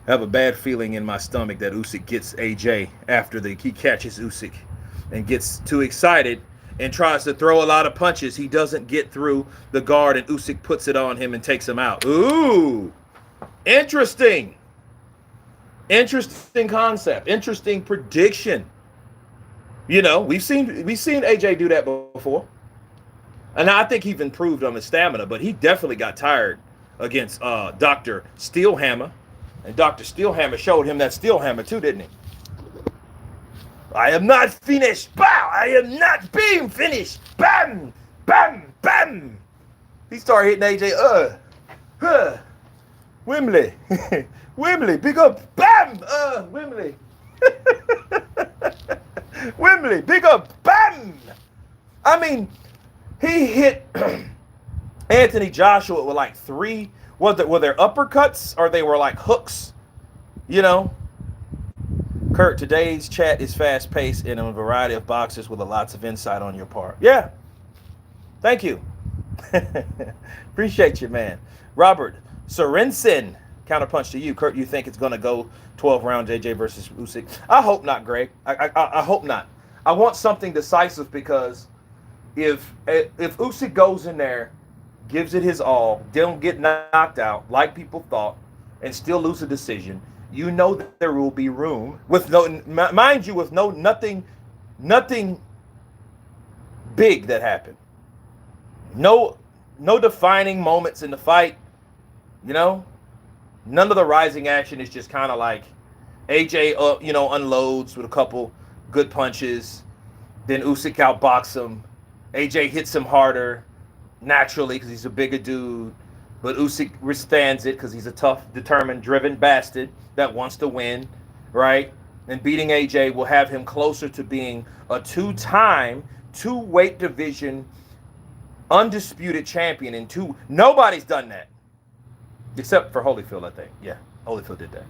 I have a bad feeling in my stomach that Usyk gets AJ after he catches Usyk and gets too excited and tries to throw a lot of punches. He doesn't get through the guard, and Usyk puts it on him and takes him out. Ooh, interesting. Interesting concept. Interesting prediction. You know, we've seen AJ do that before, and I think he's improved on his stamina. But he definitely got tired against Dr. Steelhammer, and Dr. Steelhammer showed him that Steelhammer too, didn't he? I am not finished. Bow! I am not being finished. Bam! Bam! Bam! He started hitting AJ. Wembley. Wembley, big up. Bam! Wembley. Wembley, big up. Bam! I mean, he hit Anthony Joshua with like three. Were there uppercuts or they were like hooks? You know? Kurt, today's chat is fast-paced and a variety of boxers with lots of insight on your part. Yeah. Thank you. Appreciate you, man. Robert Sorensen, counterpunch to you. Kurt, you think it's going to go 12 rounds, AJ versus Usyk? I hope not, Greg. I hope not. I want something decisive because if Usyk goes in there, gives it his all, don't get knocked out like people thought, and still lose a decision, you know that there will be room with nothing big that happened. No defining moments in the fight. You know, none of the rising action is just kind of like AJ, unloads with a couple good punches. Then Usyk outboxes him. AJ hits him harder naturally because he's a bigger dude. But Usyk withstands it because he's a tough, determined, driven bastard that wants to win, right? And beating AJ will have him closer to being a two-time, two-weight division, undisputed champion in two. Nobody's done that. Except for Holyfield, I think. Yeah, Holyfield did that.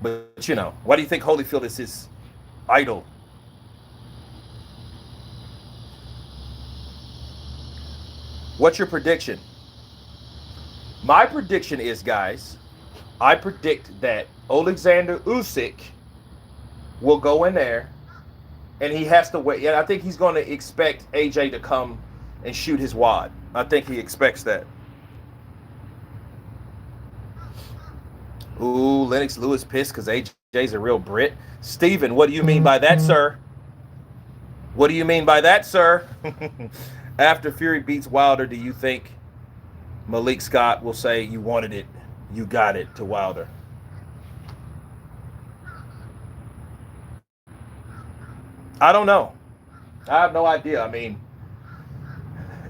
But, why do you think Holyfield is his idol? What's your prediction? My prediction is, guys, I predict that Alexander Usyk will go in there and he has to wait. Yeah, I think he's going to expect AJ to come and shoot his wad. I think he expects that. Ooh, Lennox Lewis pissed because AJ's a real Brit. Steven, what do you mean by that, sir? What do you mean by that, sir? After Fury beats Wilder, do you think Malik Scott will say, you wanted it, you got it, to Wilder? I don't know. I have no idea. I mean,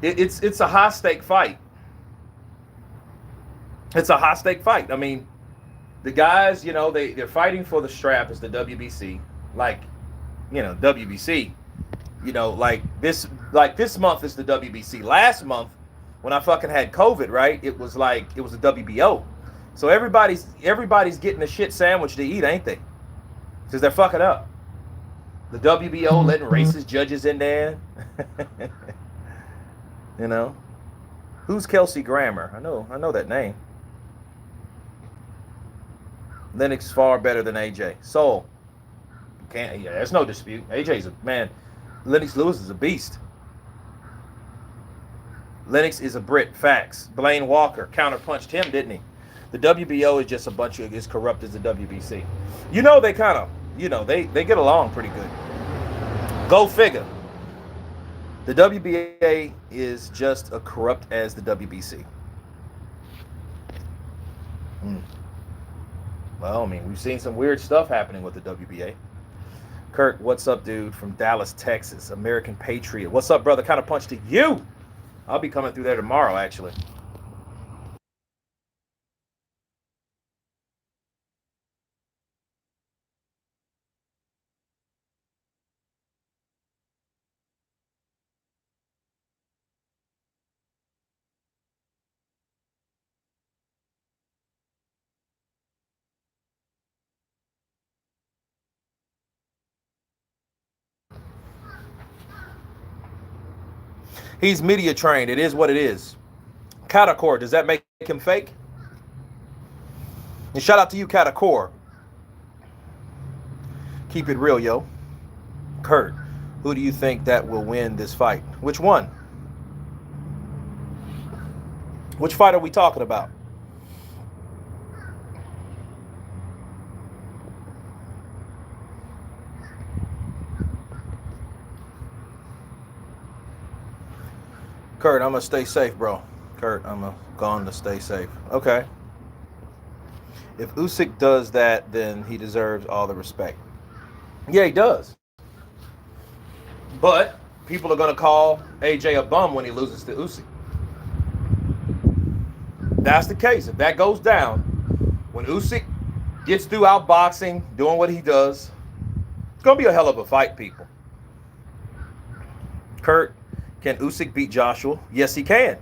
it's a high-stake fight. It's a high-stake fight. I mean, the guys, they're fighting for the strap as the WBC. WBC, this month is the WBC. Last month, when I fucking had COVID, right, it was the WBO. So everybody's getting a shit sandwich to eat, ain't they? Because they're fucking up. The WBO letting racist judges in there. Who's Kelsey Grammer? I know that name. Lennox far better than AJ. Soul. There's no dispute. AJ's a man. Lennox Lewis is a beast. Lennox is a Brit. Facts. Blaine Walker counterpunched him, didn't he? The WBO is just as corrupt as the WBC. They kind of, they get along pretty good. Go figure. The WBA is just as corrupt as the WBC. Well, I mean, we've seen some weird stuff happening with the WBA. Kurt, what's up, dude? From Dallas, Texas. American Patriot. What's up, brother? Kind of punch to you. I'll be coming through there tomorrow, actually. He's media trained. It is what it is. Katakor, does that make him fake? And shout out to you, Katakor. Keep it real, yo. Kurt, who do you think that will win this fight? Which one? Which fight are we talking about? Kurt, I'm going to stay safe, bro. Kurt, I'm going to stay safe. Okay. If Usyk does that, then he deserves all the respect. Yeah, he does. But people are going to call AJ a bum when he loses to Usyk. That's the case. If that goes down, when Usyk gets through outboxing, doing what he does, it's going to be a hell of a fight, people. Kurt, can Usyk beat Joshua? Yes, he can.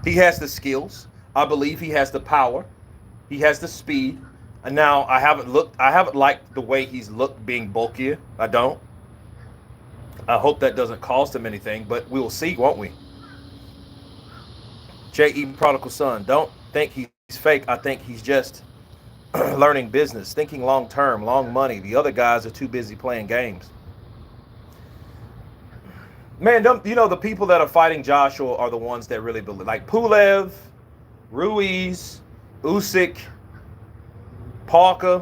He has the skills. I believe he has the power. He has the speed. And now I haven't liked the way he's looked being bulkier. I don't. I hope that doesn't cost him anything, but we will see, won't we? J.E. Prodigal Son, don't think he's fake. I think he's just learning business, thinking long term, long money. The other guys are too busy playing games. Man, the people that are fighting Joshua are the ones that really believe. Like Pulev, Ruiz, Usyk, Parker.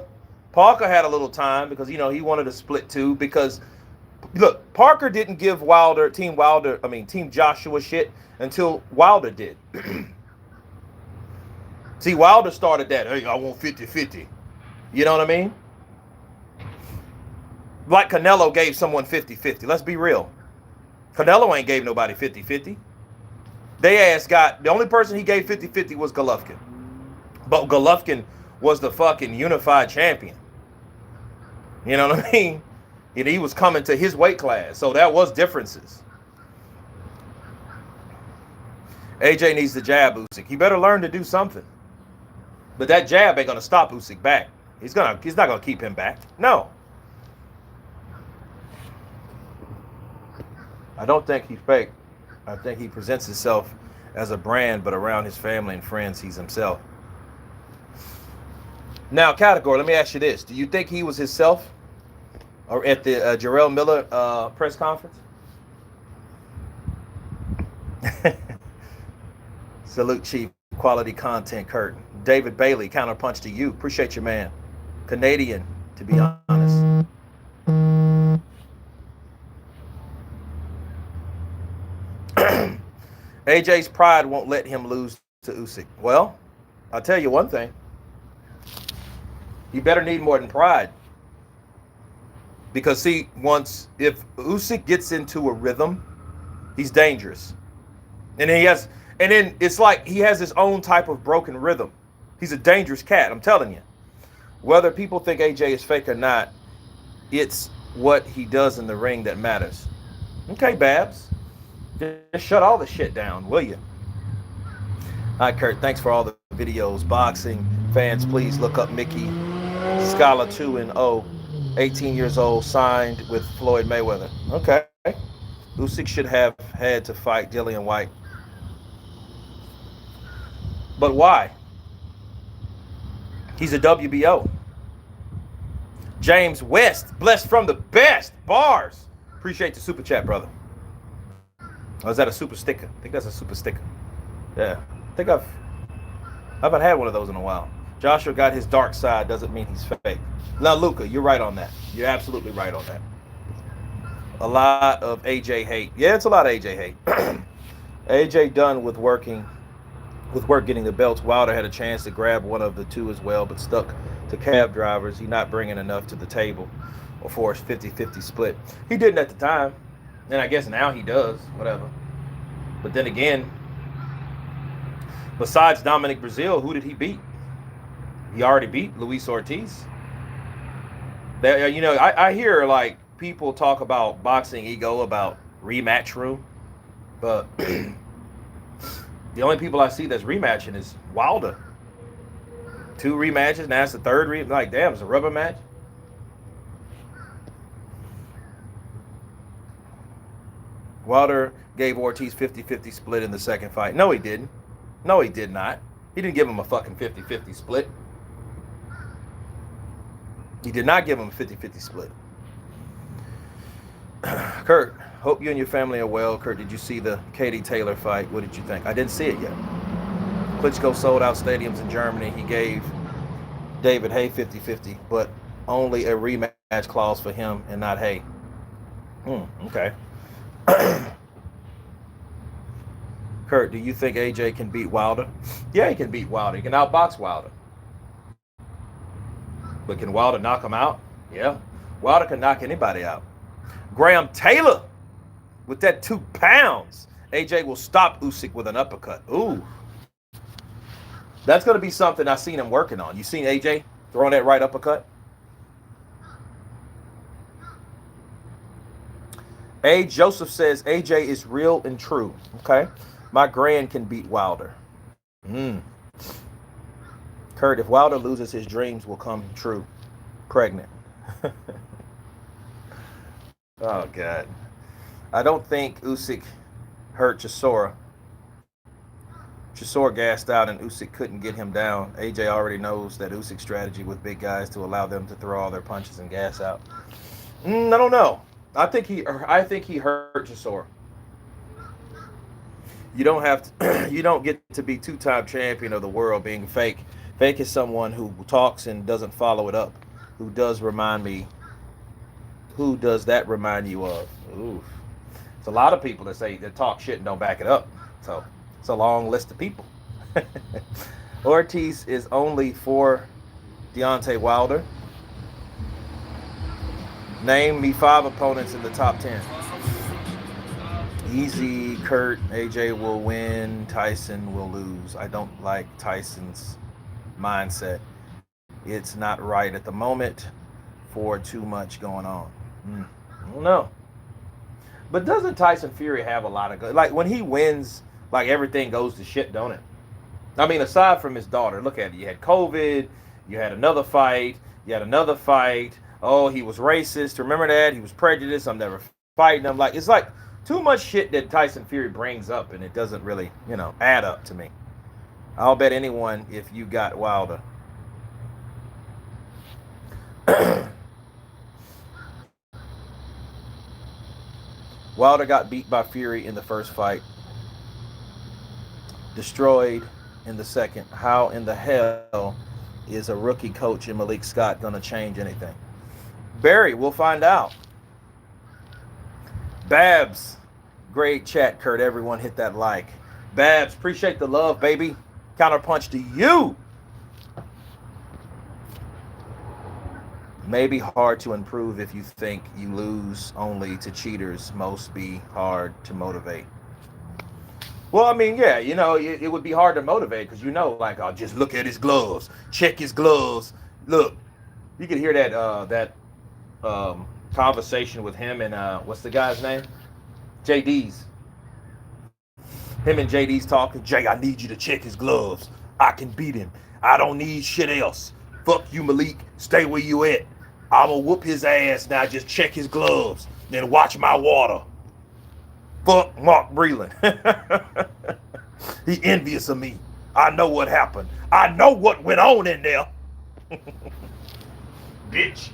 Parker had a little time because, he wanted to split too. Because, look, Parker didn't give Team Joshua shit until Wilder did. See, Wilder started that. Hey, I want 50-50. You know what I mean? Like Canelo gave someone 50-50. Let's be real. Canelo ain't gave nobody 50-50. The only person he gave 50-50 was Golovkin. But Golovkin was the fucking unified champion. You know what I mean? He was coming to his weight class. So there was differences. AJ needs to jab Usyk. He better learn to do something. But that jab ain't going to stop Usyk back. He's not going to keep him back. No. I don't think he's fake. I think he presents himself as a brand, but around his family and friends, he's himself. Now, Category, let me ask you this. Do you think he was himself or at the Jarrell Miller press conference? Salute, Chief. Quality content, Kurt. David Bailey, counterpunch to you. Appreciate you, man. Canadian, to be honest. AJ's pride won't let him lose to Usyk. Well, I'll tell you one thing. You better need more than pride. Because, see, if Usyk gets into a rhythm, he's dangerous. And then it's like he has his own type of broken rhythm. He's a dangerous cat, I'm telling you. Whether people think AJ is fake or not, it's what he does in the ring that matters. Okay, Babs. Just shut all the shit down, will you? All right, Kurt, thanks for all the videos. Boxing fans, please look up Mickey Scala 2-0, 18 years old, signed with Floyd Mayweather. Okay. Usyk should have had to fight Dillian White. But why? He's a WBO. James West, blessed from the best. Bars. Appreciate the super chat, brother. Or is that a super sticker? I think that's a super sticker. Yeah. I think I haven't had one of those in a while. Joshua got his dark side. Doesn't mean he's fake. Now, Luca, you're right on that. You're absolutely right on that. A lot of AJ hate. Yeah, it's a lot of AJ hate. AJ done with work getting the belts. Wilder had a chance to grab one of the two as well, but stuck to cab drivers. He's not bringing enough to the table or for his 50-50 split. He didn't at the time, and I guess now he does, whatever. But then again, besides Dominic Breazeale, who did he beat? He already beat Luis Ortiz. You know, I hear like people talk about boxing ego, about rematch room, but the only people I see that's rematching is Wilder. 2 rematches, now it's the third like, damn, it's a rubber match. Wilder gave Ortiz 50-50 split in the second fight. No, he didn't. No, he did not. He didn't give him a fucking 50-50 split. He did not give him a 50-50 split. Kurt, hope you and your family are well. Kurt, did you see the Katie Taylor fight? What did you think? I didn't see it yet. Klitschko sold out stadiums in Germany. He gave David Haye 50-50, but only a rematch clause for him and not Haye. Okay. Kurt, do you think AJ can beat Wilder? Yeah, he can beat Wilder. He can outbox Wilder. But can Wilder knock him out? Yeah. Wilder can knock anybody out. Graham Taylor, with that 2 pounds, AJ will stop Usyk with an uppercut. Ooh. That's going to be something I've seen him working on. You seen AJ throwing that right uppercut? A. Joseph says AJ is real and true. Okay. My grand can beat Wilder. Kurt, if Wilder loses, his dreams will come true. Pregnant. Oh, God. I don't think Usyk hurt Chisora. Chisora gassed out and Usyk couldn't get him down. AJ already knows that Usyk's strategy with big guys to allow them to throw all their punches and gas out. I don't know. I think he hurt Chisora. You don't have to, you don't get to be 2-time champion of the world being fake. Fake is someone who talks and doesn't follow it up. Who does that remind you of? Oof. It's a lot of people that talk shit and don't back it up. So it's a long list of people. Ortiz is only for Deontay Wilder. Name me 5 opponents in the top 10. Easy, Kurt. AJ will win. Tyson will lose. I don't like Tyson's mindset. It's not right at the moment for too much going on. I don't know. But doesn't Tyson Fury have a lot of good? Like when he wins, like everything goes to shit, don't it? I mean, aside from his daughter, look at it. You had COVID. You had another fight. You had another fight. Oh, he was racist. Remember that? He was prejudiced. I'm never fighting him. Like, it's like too much shit that Tyson Fury brings up, and it doesn't really, add up to me. I'll bet anyone if you got Wilder. Wilder got beat by Fury in the first fight. Destroyed in the second. How in the hell is a rookie coach in Malik Scott going to change anything? Barry, we'll find out. Babs, great chat, Kurt. Everyone hit that like. Babs, appreciate the love, baby. Counterpunch to you. Maybe hard to improve if you think you lose only to cheaters. Most be hard to motivate. Well, I mean, yeah, it would be hard to motivate because like, I'll just look at his gloves, check his gloves. Look, you can hear that conversation with him and what's the guy's name? JD's. Him and JD's talking. Jay, I need you to check his gloves. I can beat him. I don't need shit else. Fuck you, Malik. Stay where you at. I'ma whoop his ass now. Just check his gloves. Then watch my water. Fuck Mark Breland. He envious of me. I know what happened. I know what went on in there. Bitch.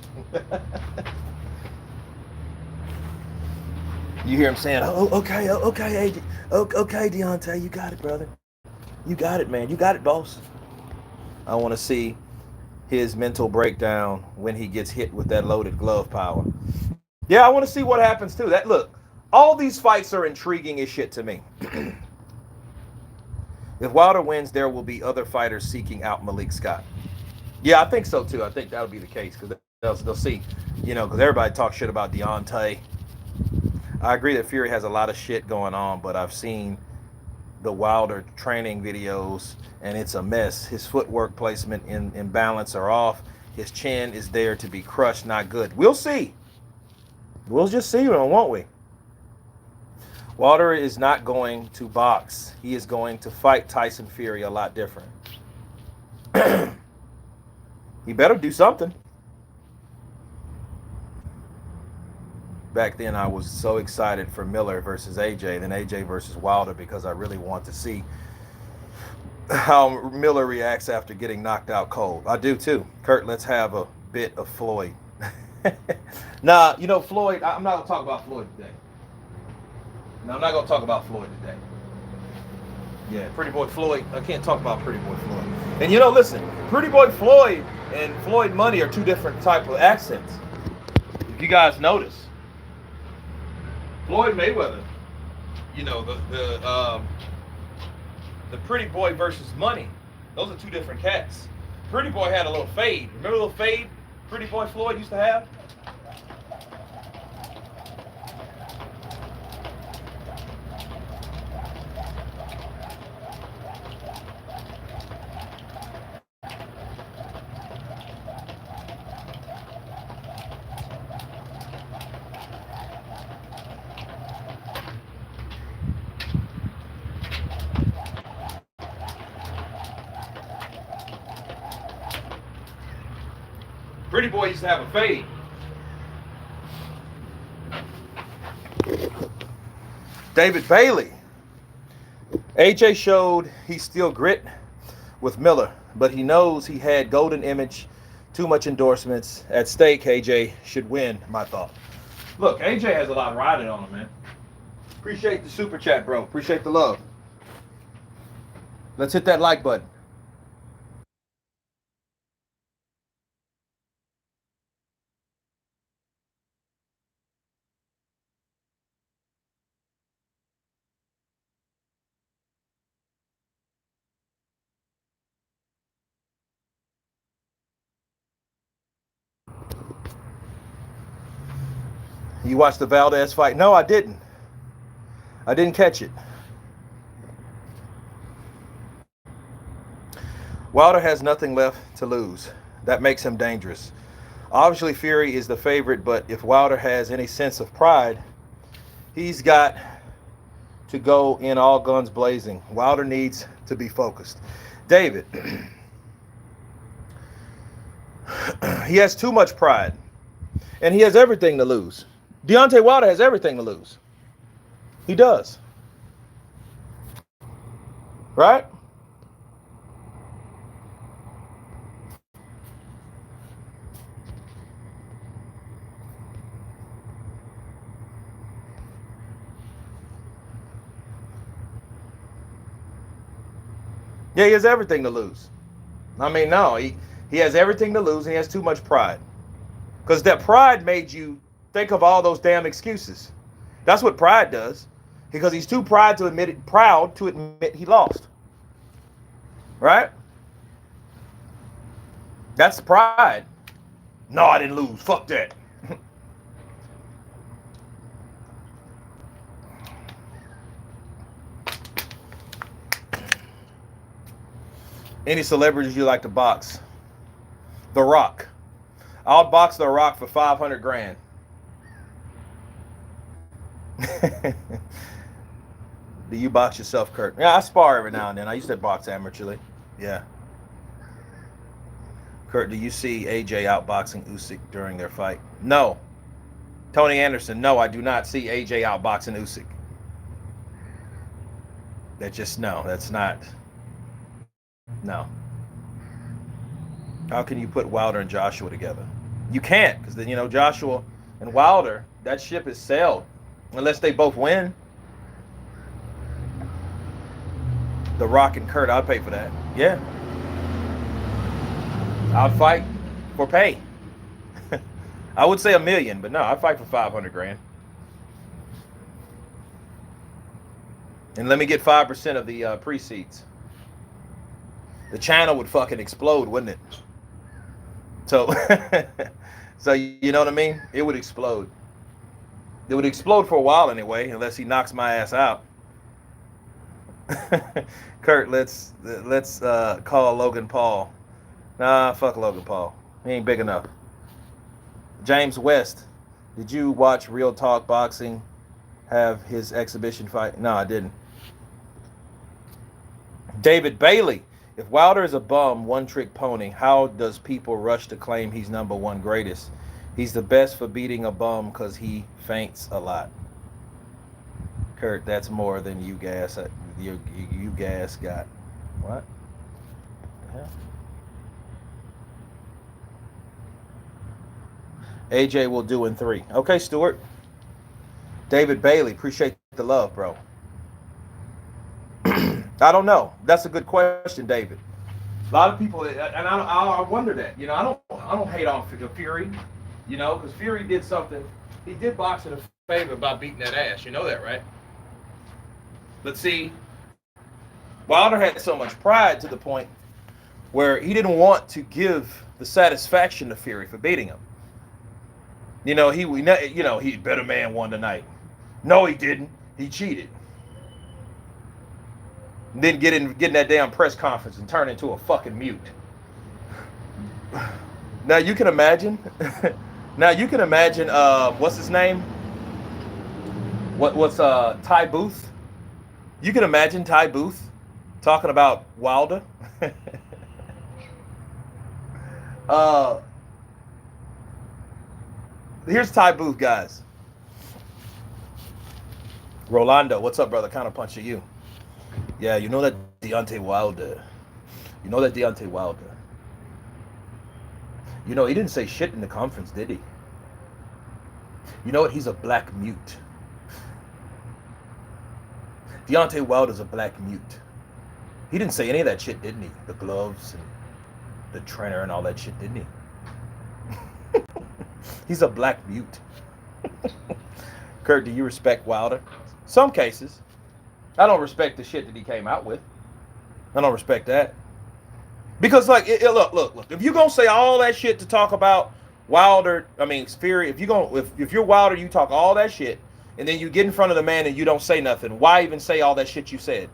You hear him saying, oh, okay, AJ. Okay, Deontay, you got it, brother. You got it, man. You got it, boss. I want to see his mental breakdown when he gets hit with that loaded glove power. Yeah, I want to see what happens too. Look, all these fights are intriguing as shit to me. If Wilder wins, there will be other fighters seeking out Malik Scott. Yeah, I think so too. I think that'll be the case because they'll see, because everybody talks shit about Deontay. I agree that Fury has a lot of shit going on, but I've seen the Wilder training videos and it's a mess. His footwork placement in balance are off. His chin is there to be crushed, not good. We'll see. We'll just see, won't we? Wilder is not going to box. He is going to fight Tyson Fury a lot different. He better do something. Back then, I was so excited for Miller versus AJ, then AJ versus Wilder, because I really want to see how Miller reacts after getting knocked out cold. I do too. Kurt, let's have a bit of Floyd. Nah, Floyd, I'm not going to talk about Floyd today. No, I'm not going to talk about Floyd today. Yeah, Pretty Boy Floyd. I can't talk about Pretty Boy Floyd. And listen, Pretty Boy Floyd and Floyd Money are two different type of accents. If you guys notice. Floyd Mayweather, the Pretty Boy versus Money, those are two different cats. Pretty Boy had a little fade. Remember the little fade Pretty Boy Floyd used to have? Pretty Boy used to have a fade. David Bailey. AJ showed he's still grit with Miller, but he knows he had golden image, too much endorsements at stake. AJ should win, my thought. Look, AJ has a lot riding on him, man. Appreciate the super chat, bro. Appreciate the love. Let's hit that like button. You watched the Valdez fight? No, I didn't. I didn't catch it. Wilder has nothing left to lose. That makes him dangerous. Obviously, Fury is the favorite, but if Wilder has any sense of pride, he's got to go in all guns blazing. Wilder needs to be focused. David, he has too much pride, and he has everything to lose. Deontay Wilder has everything to lose. He does. Right? Yeah, he has everything to lose. I mean, no, he has everything to lose, and he has too much pride. Because that pride made you think of all those damn excuses. That's what pride does. Because he's too proud to admit he lost. Right? That's pride. No, I didn't lose. Fuck that. Any celebrities you like to box? The Rock. I'll box The Rock for 500 grand. Do you box yourself, Kurt? Yeah, I spar every now and then. I used to box amateurly. Yeah. Kurt, do you see AJ outboxing Usyk during their fight? No. Tony Anderson, no, I do not see AJ outboxing Usyk. That's not. No. How can you put Wilder and Joshua together? You can't, because then, Joshua and Wilder, that ship is sailed. Unless they both win. The Rock and Kurt, I'd pay for that. Yeah. I'd fight for pay. I would say $1 million, but no, I'd fight for 500 grand. And let me get 5% of the pre-seats. The channel would fucking explode, wouldn't it? So, so you know what I mean? It would explode. It would explode for a while anyway, unless he knocks my ass out. Kurt, let's call Logan Paul. Nah, fuck Logan Paul. He ain't big enough. James West, did you watch Real Talk Boxing have his exhibition fight? No, I didn't. David Bailey, if Wilder is a bum, one trick pony, how does people rush to claim he's number one greatest? He's the best for beating a bum because he faints a lot. Kurt, that's more than you gas. You gas got. What? Yeah. AJ will do in 3. Okay, Stuart. David Bailey, appreciate the love, bro. I don't know. That's a good question, David. A lot of people, and I wonder that. You know, I don't hate on Fury, you know, because Fury did something. He did boxing a favor by beating that ass. You know that, right? But see, Wilder had so much pride to the point where he didn't want to give the satisfaction to Fury for beating him. You know, he better man won tonight. No, he didn't. He cheated. Then get in that damn press conference and turn into a fucking mute. Now you can imagine. What's his name? What's Ty Booth? You can imagine Ty Booth talking about Wilder. Here's Ty Booth, guys. Rolando, what's up, brother? Counterpunch to you. Yeah, you know that Deontay Wilder. You know, he didn't say shit in the conference, did he? You know what? He's a black mute. Deontay Wilder's a black mute. He didn't say any of that shit, didn't he? The gloves and the trainer and all that shit, didn't he? He's a black mute. Kurt, do you respect Wilder? Some cases. I don't respect the shit that he came out with. I don't respect that. Because, like, look. If you're going to say all that shit to talk about Wilder, Fury, if you're Wilder, you talk all that shit, and then you get in front of the man and you don't say nothing, why even say all that shit you said?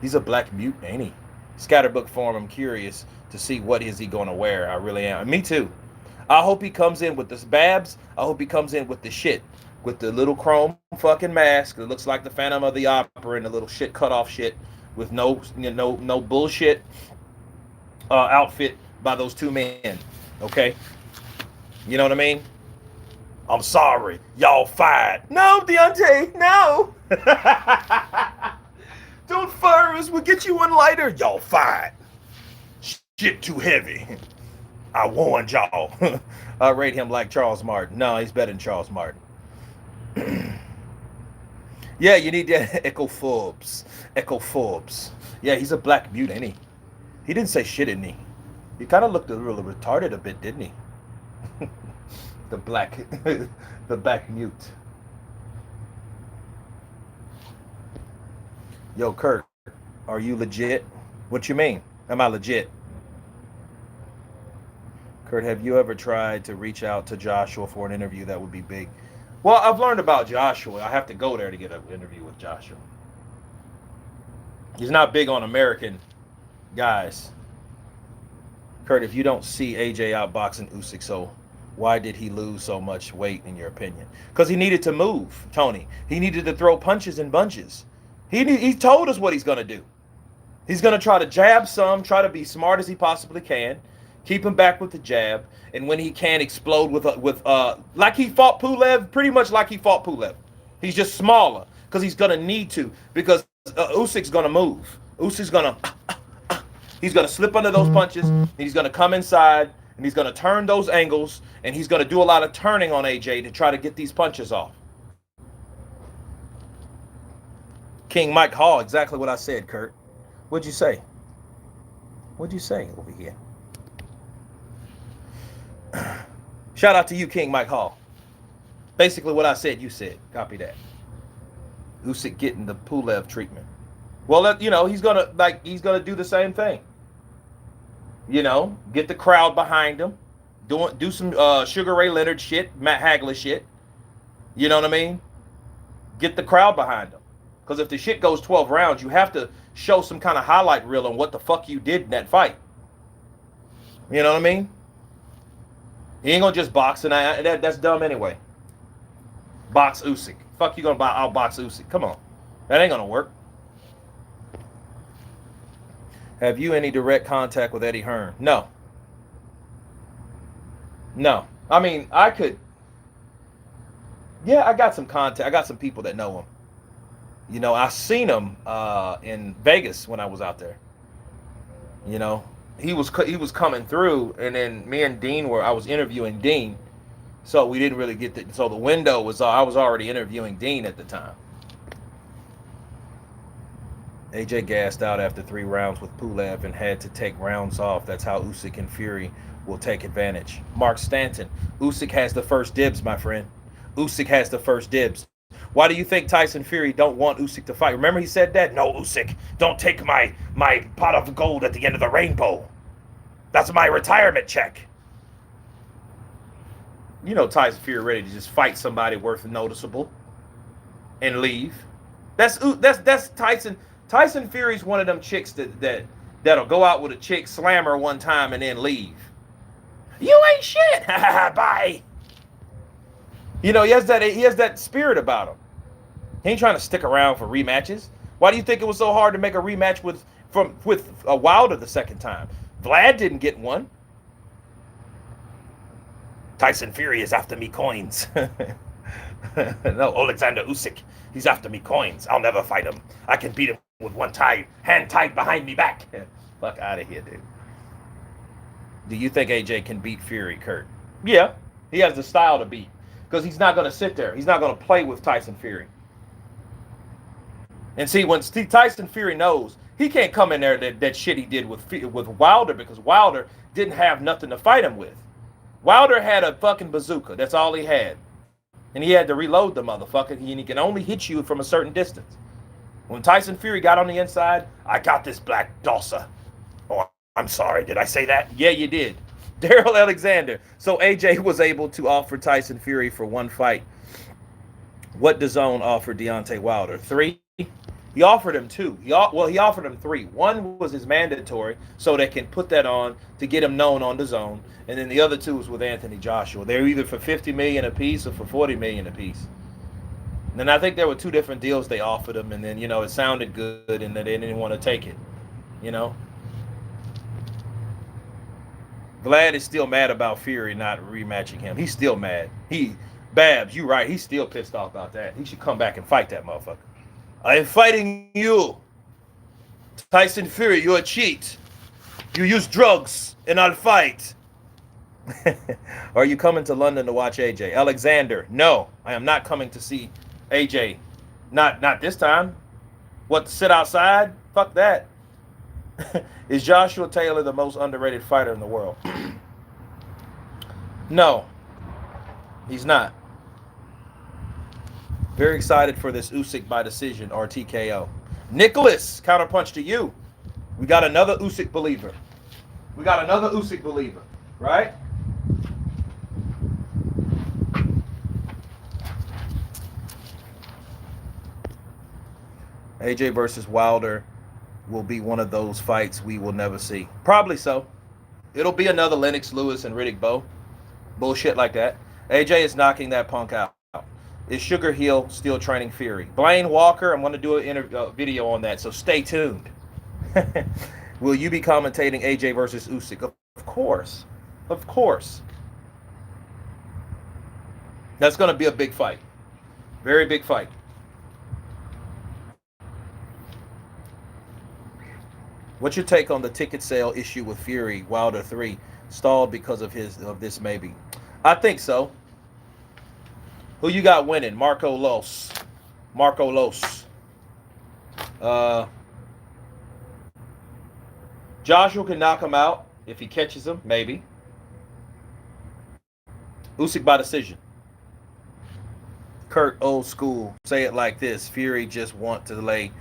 He's a black mute, ain't he? Scatterbook form, I'm curious to see what is he going to wear. I really am. Me too. I hope he comes in with this Babs. I hope he comes in with the shit. With the little chrome fucking mask that looks like the Phantom of the Opera and the little shit cut off shit with no bullshit outfit by those two men. Okay? You know what I mean? I'm sorry. Y'all fired. No, Deontay, no. Don't fire us. We'll get you one lighter. Y'all fired. Shit too heavy. I warned y'all. I rate him like Charles Martin. No, he's better than Charles Martin. Yeah, you need that Echo Forbes. Yeah, he's a black mute, ain't he? He didn't say shit, didn't he? He kind of looked a little retarded a bit, didn't he? the black mute. Yo, Kurt, are you legit? What you mean? Am I legit? Kurt, have you ever tried to reach out to Joshua for an interview? That would be big. Well, I've learned about Joshua. I have to go there to get an interview with Joshua. He's not big on American guys. Kurt, if you don't see AJ outboxing Usyk, so why did he lose so much weight in your opinion? Because he needed to move, Tony. He needed to throw punches and bunches. He told us what he's going to do. He's going to try to jab some, try to be smart as he possibly can, keep him back with the jab, and when he can, explode with like he fought Pulev, pretty much like he fought Pulev. He's just smaller because he's going to need to, because Usyk's going to move. Usyk's going to he's going to slip under those punches, and he's going to come inside, and he's going to turn those angles, and he's going to do a lot of turning on AJ to try to get these punches off. King Mike Hall, exactly what I said, Kurt. What'd you say? What'd you say over here? Shout out to you, King Mike Hall. Basically what I said, you said. Copy that. Usyk getting the Pulev treatment. Well, he's gonna do the same thing. You know, get the crowd behind him. Do some Sugar Ray Leonard shit, Matt Hagler shit. You know what I mean? Get the crowd behind him. Because if the shit goes 12 rounds, you have to show some kind of highlight reel on what the fuck you did in that fight. You know what I mean? He ain't gonna just box, and that's dumb anyway. Box Usyk. Fuck you gonna outbox Usyk. Come on. That ain't gonna work. Have you any direct contact with Eddie Hearn? No. No. I mean, I could. Yeah, I got some contact. I got some people that know him. You know, I seen him in Vegas when I was out there. You know, he was coming through, and then me and Dean I was interviewing Dean, so we didn't really get so the window was I was already interviewing Dean at the time. AJ gassed out after 3 rounds with Pulev and had to take rounds off. That's how Usyk and Fury will take advantage. Mark Stanton, Usyk has the first dibs, my friend. Usyk has the first dibs. Why do you think Tyson Fury don't want Usyk to fight? Remember he said that? No, Usyk, don't take my pot of gold at the end of the rainbow. That's my retirement check. You know Tyson Fury ready to just fight somebody worth noticeable and leave. That's Tyson. Tyson Fury's one of them chicks that'll go out with a chick, slam her one time, and then leave. You ain't shit. Bye. You know, he has that spirit about him. He ain't trying to stick around for rematches. Why do you think it was so hard to make a rematch with Wilder the second time? Vlad didn't get one. Tyson Fury is after me coins. No, Alexander Usyk, he's after me coins. I'll never fight him. I can beat him with one hand tied behind me back. Fuck out of here, dude. Do you think AJ can beat Fury, Kurt? Yeah, he has the style to beat. Because he's not going to sit there. He's not going to play with Tyson Fury. And see, when Tyson Fury knows, he can't come in there that shit he did with Wilder, because Wilder didn't have nothing to fight him with. Wilder had a fucking bazooka. That's all he had. And he had to reload the motherfucker. And he can only hit you from a certain distance. When Tyson Fury got on the inside, I got this black Dulce. Oh, I'm sorry. Did I say that? Yeah, you did. Daryl Alexander. So AJ was able to offer Tyson Fury for one fight. What DAZN offer Deontay Wilder? 3? He offered him 2. He offered him 3. 1 was his mandatory, so they can put that on to get him known on DAZN. And then the other 2 was with Anthony Joshua. They're either for $50 million apiece or for $40 million apiece. And then I think there were 2 different deals they offered him, and then, you know, it sounded good, and they didn't want to take it, you know. Vlad is still mad about Fury not rematching him. He's still mad. Babs, you right. He's still pissed off about that. He should come back and fight that motherfucker. I am fighting you. Tyson Fury, you're a cheat. You use drugs, and I'll fight. Are you coming to London to watch AJ? Alexander, no. I am not coming to see AJ. Not this time. What, sit outside? Fuck that. Is Joshua Taylor the most underrated fighter in the world? No, he's not. Very excited for this Usyk by decision or TKO. Nicholas, counterpunch to you. We got another Usyk believer. Right? AJ versus Wilder will be one of those fights we will never see. Probably so. It'll be another Lennox Lewis and Riddick Bowe. Bullshit like that. AJ is knocking that punk out. Is Sugar Hill still training Fury? Blaine Walker, I'm going to do a video on that, so stay tuned. Will you be commentating AJ versus Usyk? Of course. Of course. That's going to be a big fight. Very big fight. What's your take on the ticket sale issue with Fury, Wilder 3, stalled because of this maybe? I think so. Who you got winning? Marco Los. Joshua can knock him out if he catches him, maybe. Usyk by decision. Kurt, old school. Say it like this. Fury just want to delay,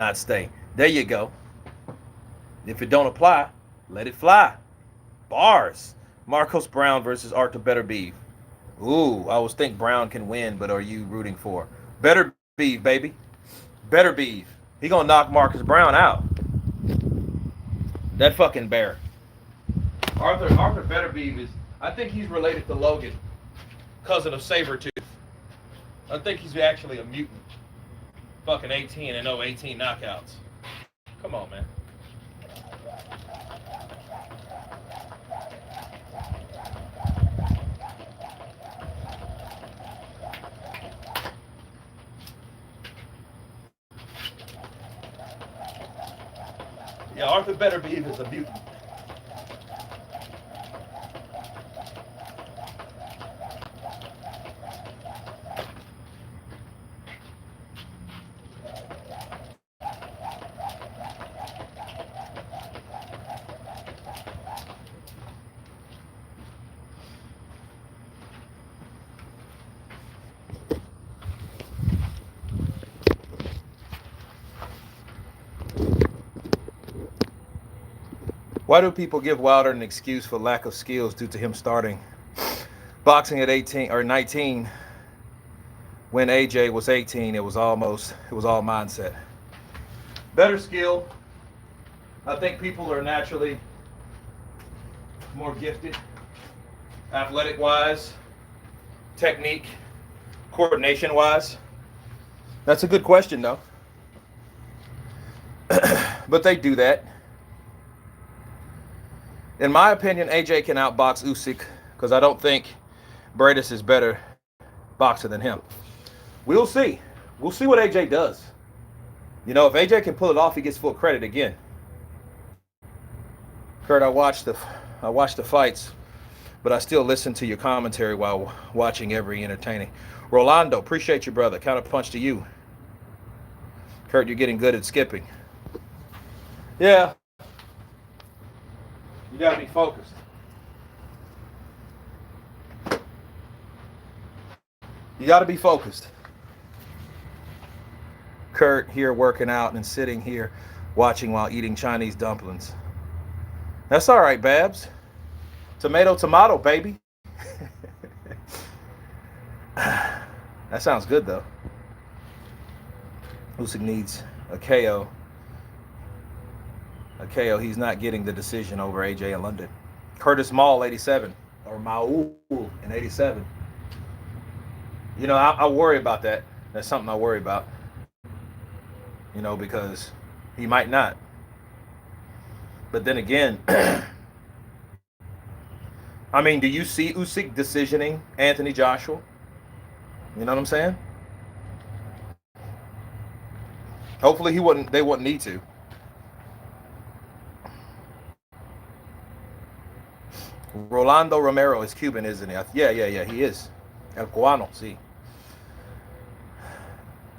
not stay. There you go. If it don't apply, Let it fly. Bars. Marcos Brown versus Arthur Beterbiev. Ooh, I always think Brown can win, but are you rooting for Beterbiev, baby? Beterbiev. He gonna knock Marcus Brown out. That fucking bear. Arthur Beterbiev is. I think he's related to Logan, cousin of Sabretooth. I think he's actually a mutant. Fucking 18 and 18 knockouts. Come on, man. Yeah, Arthur Beterbiev is a mutant. Why do people give Wilder an excuse for lack of skills due to him starting boxing at 18 or 19 when AJ was 18? It was all mindset. Better skill. I think people are naturally more gifted, athletic wise, technique, coordination wise. That's a good question though. But they do that. In my opinion, AJ can outbox Usyk because I don't think Bradis is better boxer than him. We'll see. We'll see what AJ does. You know, if AJ can pull it off, he gets full credit again. Kurt, I watched the fights, but I still listen to your commentary while watching every entertaining. Rolando, appreciate you, brother. Counter punch to you. Kurt, you're getting good at skipping. Yeah. You gotta be focused. You gotta be focused. Kurt here working out and sitting here watching while eating Chinese dumplings. That's all right, Babs. Tomato, baby. That sounds good though. Usyk needs a KO. He's not getting the decision over AJ in London. Curtis Maul, 87. Or Maul in 87. You know, I worry about that. That's something I worry about. You know, because he might not. But then again, I mean, do you see Usyk decisioning Anthony Joshua? You know what I'm saying? Hopefully they wouldn't need to. Rolando Romero is Cuban, isn't he? Yeah, he is. El Cubano, see.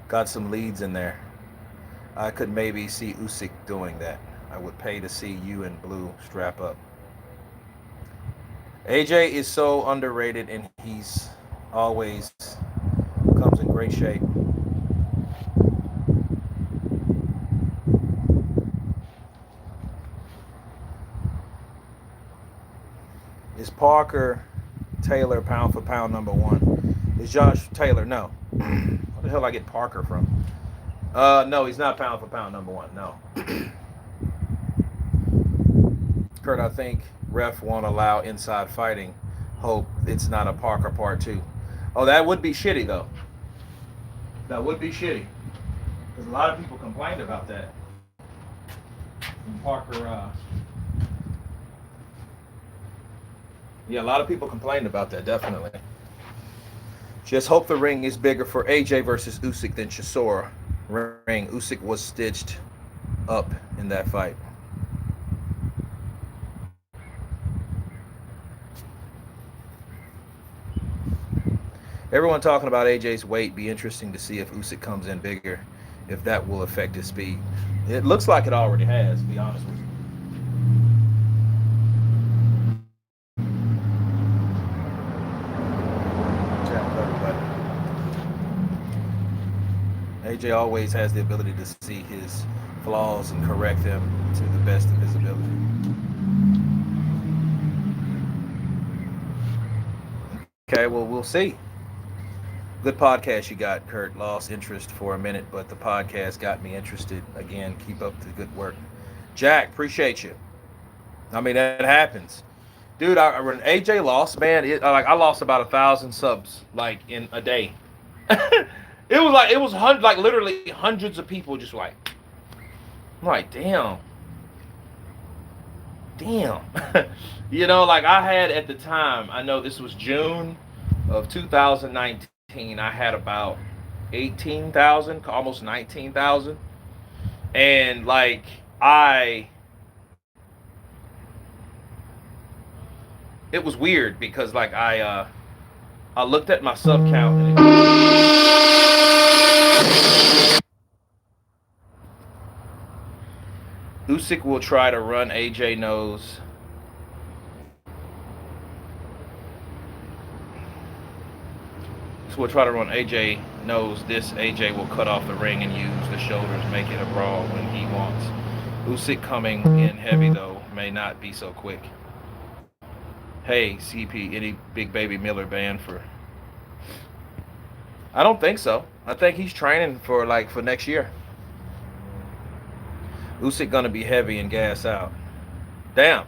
Got some leads in there. I could maybe see Usyk doing that. I would pay to see you in blue strap up. AJ is so underrated and he's always comes in great shape. Is Parker Taylor pound for pound number one? Is Josh Taylor? No. Where the hell I get Parker from? No, he's not pound for pound number one. No. Kurt, I think ref won't allow inside fighting. Hope it's not a Parker part two. Oh, that would be shitty though. That would be shitty. Because a lot of people complained about that. And Parker, yeah, a lot of people complained about that, definitely. Just hope the ring is bigger for AJ versus Usyk than Chisora ring. Usyk was stitched up in that fight. Everyone talking about AJ's weight. Be interesting to see if Usyk comes in bigger, if that will affect his speed. It looks like it already has, to be honest with you. AJ always has the ability to see his flaws and correct them to the best of his ability. Okay, well, we'll see. Good podcast you got, Kurt. Lost interest for a minute, but the podcast got me interested again. Keep up the good work. Jack, appreciate you. I mean, that happens. Dude, when AJ lost, man, I lost about 1,000 subs like in a day. Like literally hundreds of people just like, I'm like, damn, damn. Like I had at the time, I know this was June of 2019. I had about 18,000, almost 19,000, and like it was weird because like I looked at my sub count and Usyk will try to run AJ nose. So we'll try to run AJ knows this. AJ will cut off the ring and use the shoulders, make it a brawl when he wants. Usyk coming in heavy though may not be so quick. Hey, CP, any Big Baby Miller banned for? I don't think so. I think he's training for next year. Usyk gonna be heavy and gas out. Damn.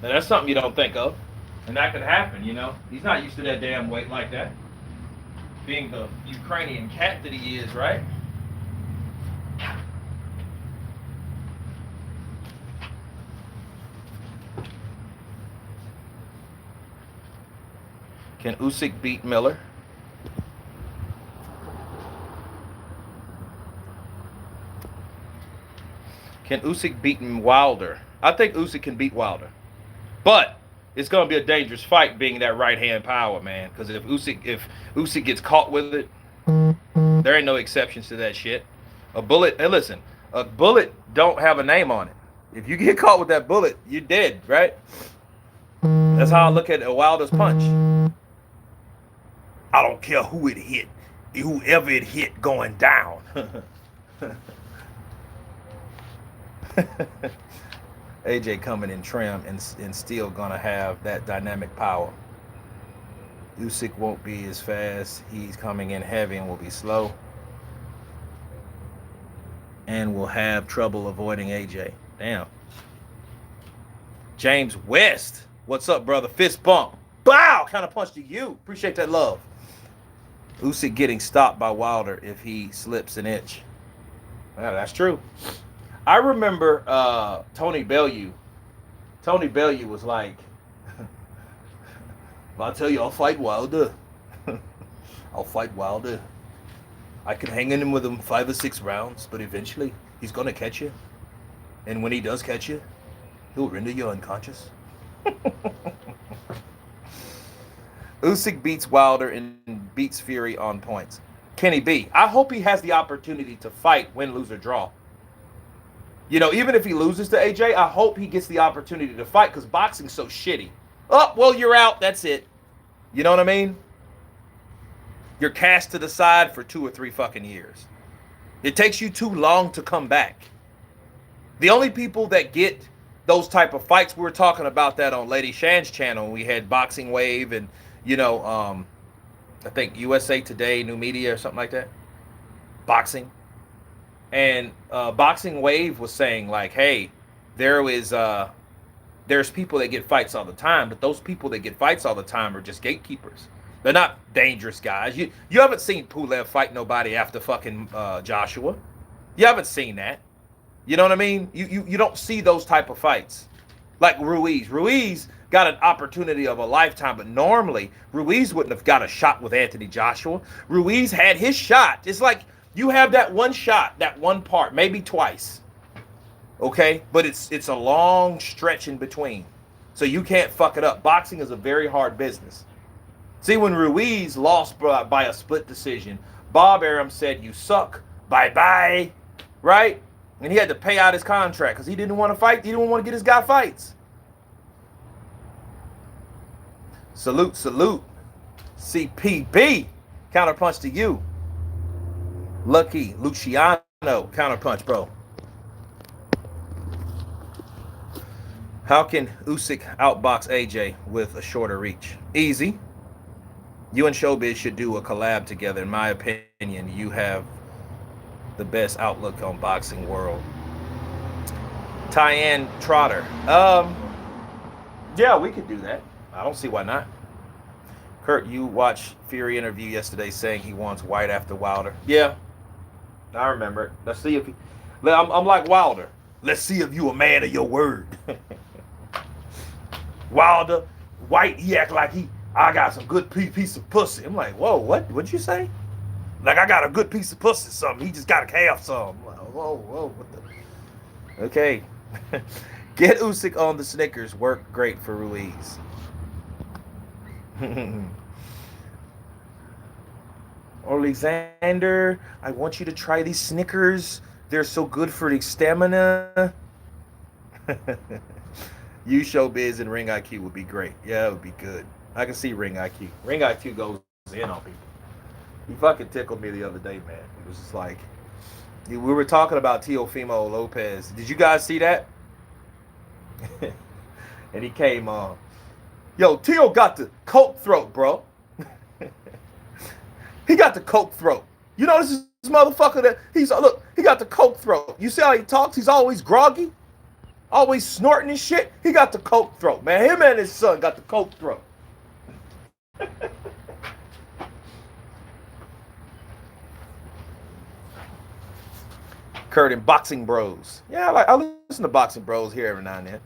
Now that's something you don't think of, and that could happen. He's not used to that damn weight like that. Being the Ukrainian cat that he is, right? Can Usyk beat Miller? Can Usyk beat Wilder? I think Usyk can beat Wilder, but it's gonna be a dangerous fight, being that right hand power, man. Because if Usyk gets caught with it, there ain't no exceptions to that shit. A bullet. Hey, listen, a bullet don't have a name on it. If you get caught with that bullet, you're dead, right? That's how I look at Wilder's punch. I don't care who it hit, whoever it hit going down. AJ coming in trim and still gonna have that dynamic power. Usyk won't be as fast. He's coming in heavy and will be slow. And will have trouble avoiding AJ. Damn. James West. What's up, brother? Fist bump. Bow! Kind of punch to you. Appreciate that love. Usyk getting stopped by Wilder if he slips an inch. Yeah, that's true. I remember Tony Bellew. Tony Bellew was like, I'll tell you, I'll fight Wilder. I'll fight Wilder. I can hang in him with him 5 or 6 rounds, but eventually he's going to catch you. And when he does catch you, he'll render you unconscious. Usyk beats Wilder and beats Fury on points. Kenny B. I hope he has the opportunity to fight, win, lose, or draw. Even if he loses to AJ, I hope he gets the opportunity to fight, because boxing's so shitty. Oh, well, you're out. That's it. You know what I mean? You're cast to the side for 2 or 3 fucking years. It takes you too long to come back. The only people that get those type of fights, we were talking about that on Lady Shan's channel. We had Boxing Wave and, I think USA Today, New Media or something like that. Boxing. And Boxing Wave was saying like, hey, there's people that get fights all the time, but those people that get fights all the time are just gatekeepers. They're not dangerous guys. You haven't seen Pulev fight nobody after fucking Joshua. You haven't seen that. You know what I mean? You don't see those type of fights. Like Ruiz. Ruiz got an opportunity of a lifetime, but normally Ruiz wouldn't have got a shot with Anthony Joshua. Ruiz had his shot. It's like you have that one shot, that one part, maybe twice. Okay? But it's a long stretch in between. So you can't fuck it up. Boxing is a very hard business. See, when Ruiz lost by a split decision, Bob Arum said, you suck, bye-bye, right? And he had to pay out his contract because he didn't want to fight. He didn't want to get his guy fights. Salute, salute. CPB, counterpunch to you. Lucky Luciano, counterpunch, bro. How can Usyk outbox AJ with a shorter reach? Easy. You and Showbiz should do a collab together. In my opinion, you have the best outlook on boxing world. Tyann Trotter. Yeah, we could do that. I don't see why not. Kurt, you watched Fury interview yesterday saying he wants White after Wilder. Yeah, I remember it. Let's see if he. I'm like Wilder. Let's see if you a man of your word. Wilder, White, he act like I got some good piece of pussy. I'm like, whoa, what? What'd you say? Like I got a good piece of pussy, something. He just got to have some. I'm like, whoa, what the? Okay. Get Usyk on the Snickers. Work great for Ruiz. Alexander, I want you to try these Snickers. They're so good for the stamina. You Showbiz and Ring IQ would be great. Yeah, it would be good. I can see Ring IQ. Ring IQ goes in on people. He fucking tickled me the other day, man. It was just like, we were talking about Teofimo Lopez. Did you guys see that? And he came on. Yo, Teo got the coke throat, bro. He got the coke throat. You know this motherfucker that look, he got the coke throat. You see how he talks? He's always groggy, always snorting and shit. He got the coke throat, man. Him and his son got the coke throat. Kurt and Boxing Bros. Yeah, I listen to Boxing Bros here every now and then.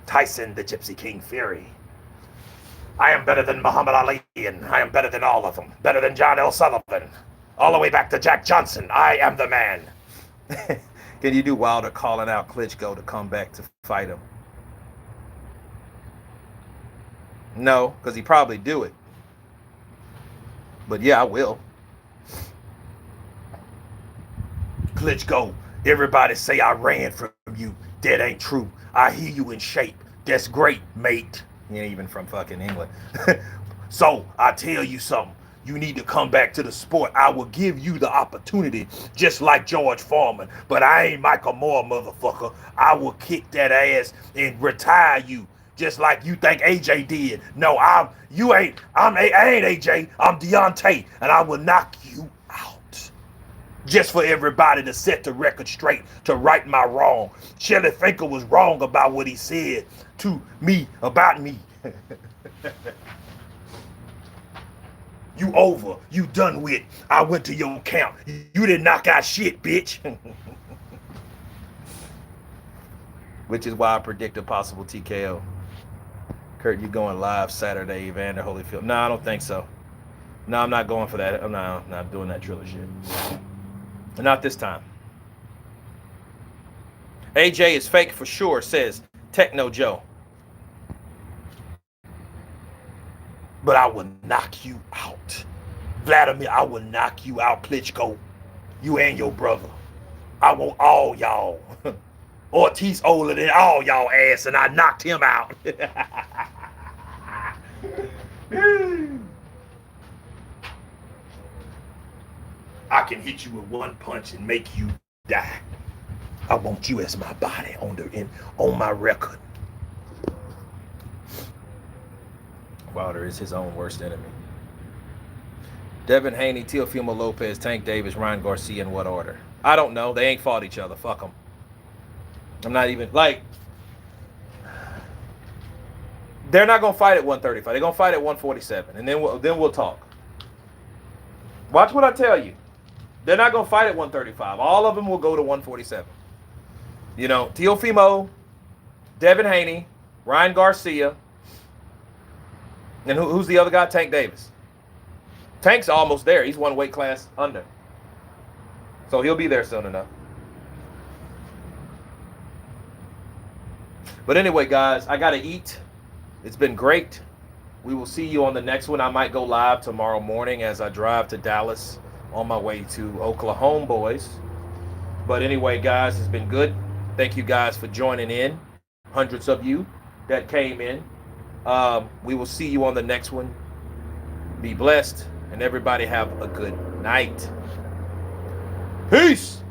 Tyson, the Gypsy King Fury. I am better than Muhammad Ali, and I am better than all of them. Better than John L. Sullivan. All the way back to Jack Johnson. I am the man. Can you do Wilder calling out Klitschko to come back to fight him? No, because he probably do it. But yeah, I will. Klitschko, everybody say I ran from you. That ain't true. I hear you in shape. That's great, mate. He ain't even from fucking England. So, I tell you something. You need to come back to the sport. I will give you the opportunity, just like George Foreman. But I ain't Michael Moore, motherfucker. I will kick that ass and retire you, just like you think AJ did. No, I ain't AJ. I'm Deontay, and I will knock you out. Just for everybody to set the record straight, to right my wrong. Shelly Finkel was wrong about what he said to me about me. You over. You done with. I went to your camp. You didn't knock out shit, bitch. Which is why I predict a possible TKO. Kurt, you going live Saturday, Evander Holyfield? No, I don't think so. No, I'm not going for that. I'm not doing that Triller shit. Not this time. AJ is fake for sure, says Techno Joe. But I will knock you out. Vladimir, I will knock you out, Klitschko. You and your brother. I want all y'all. Ortiz older than all y'all ass, and I knocked him out. I can hit you with one punch and make you die. I want you as my body on my record. Wilder is his own worst enemy. Devin Haney, Teofimo Lopez, Tank Davis, Ryan Garcia, in what order? I don't know. They ain't fought each other. Fuck them. I'm not even, like, they're not going to fight at 135. They're going to fight at 147, and then we'll talk. Watch what I tell you. They're not going to fight at 135. All of them will go to 147. You know, Teofimo, Devin Haney, Ryan Garcia, and who's the other guy? Tank Davis. Tank's almost there. He's one weight class under. So he'll be there soon enough. But anyway, guys, I got to eat. It's been great. We will see you on the next one. I might go live tomorrow morning as I drive to Dallas on my way to Oklahoma, boys. But anyway, guys, it's been good. Thank you guys for joining in. Hundreds of you that came in. We will see you on the next one. Be blessed, and everybody have a good night. Peace.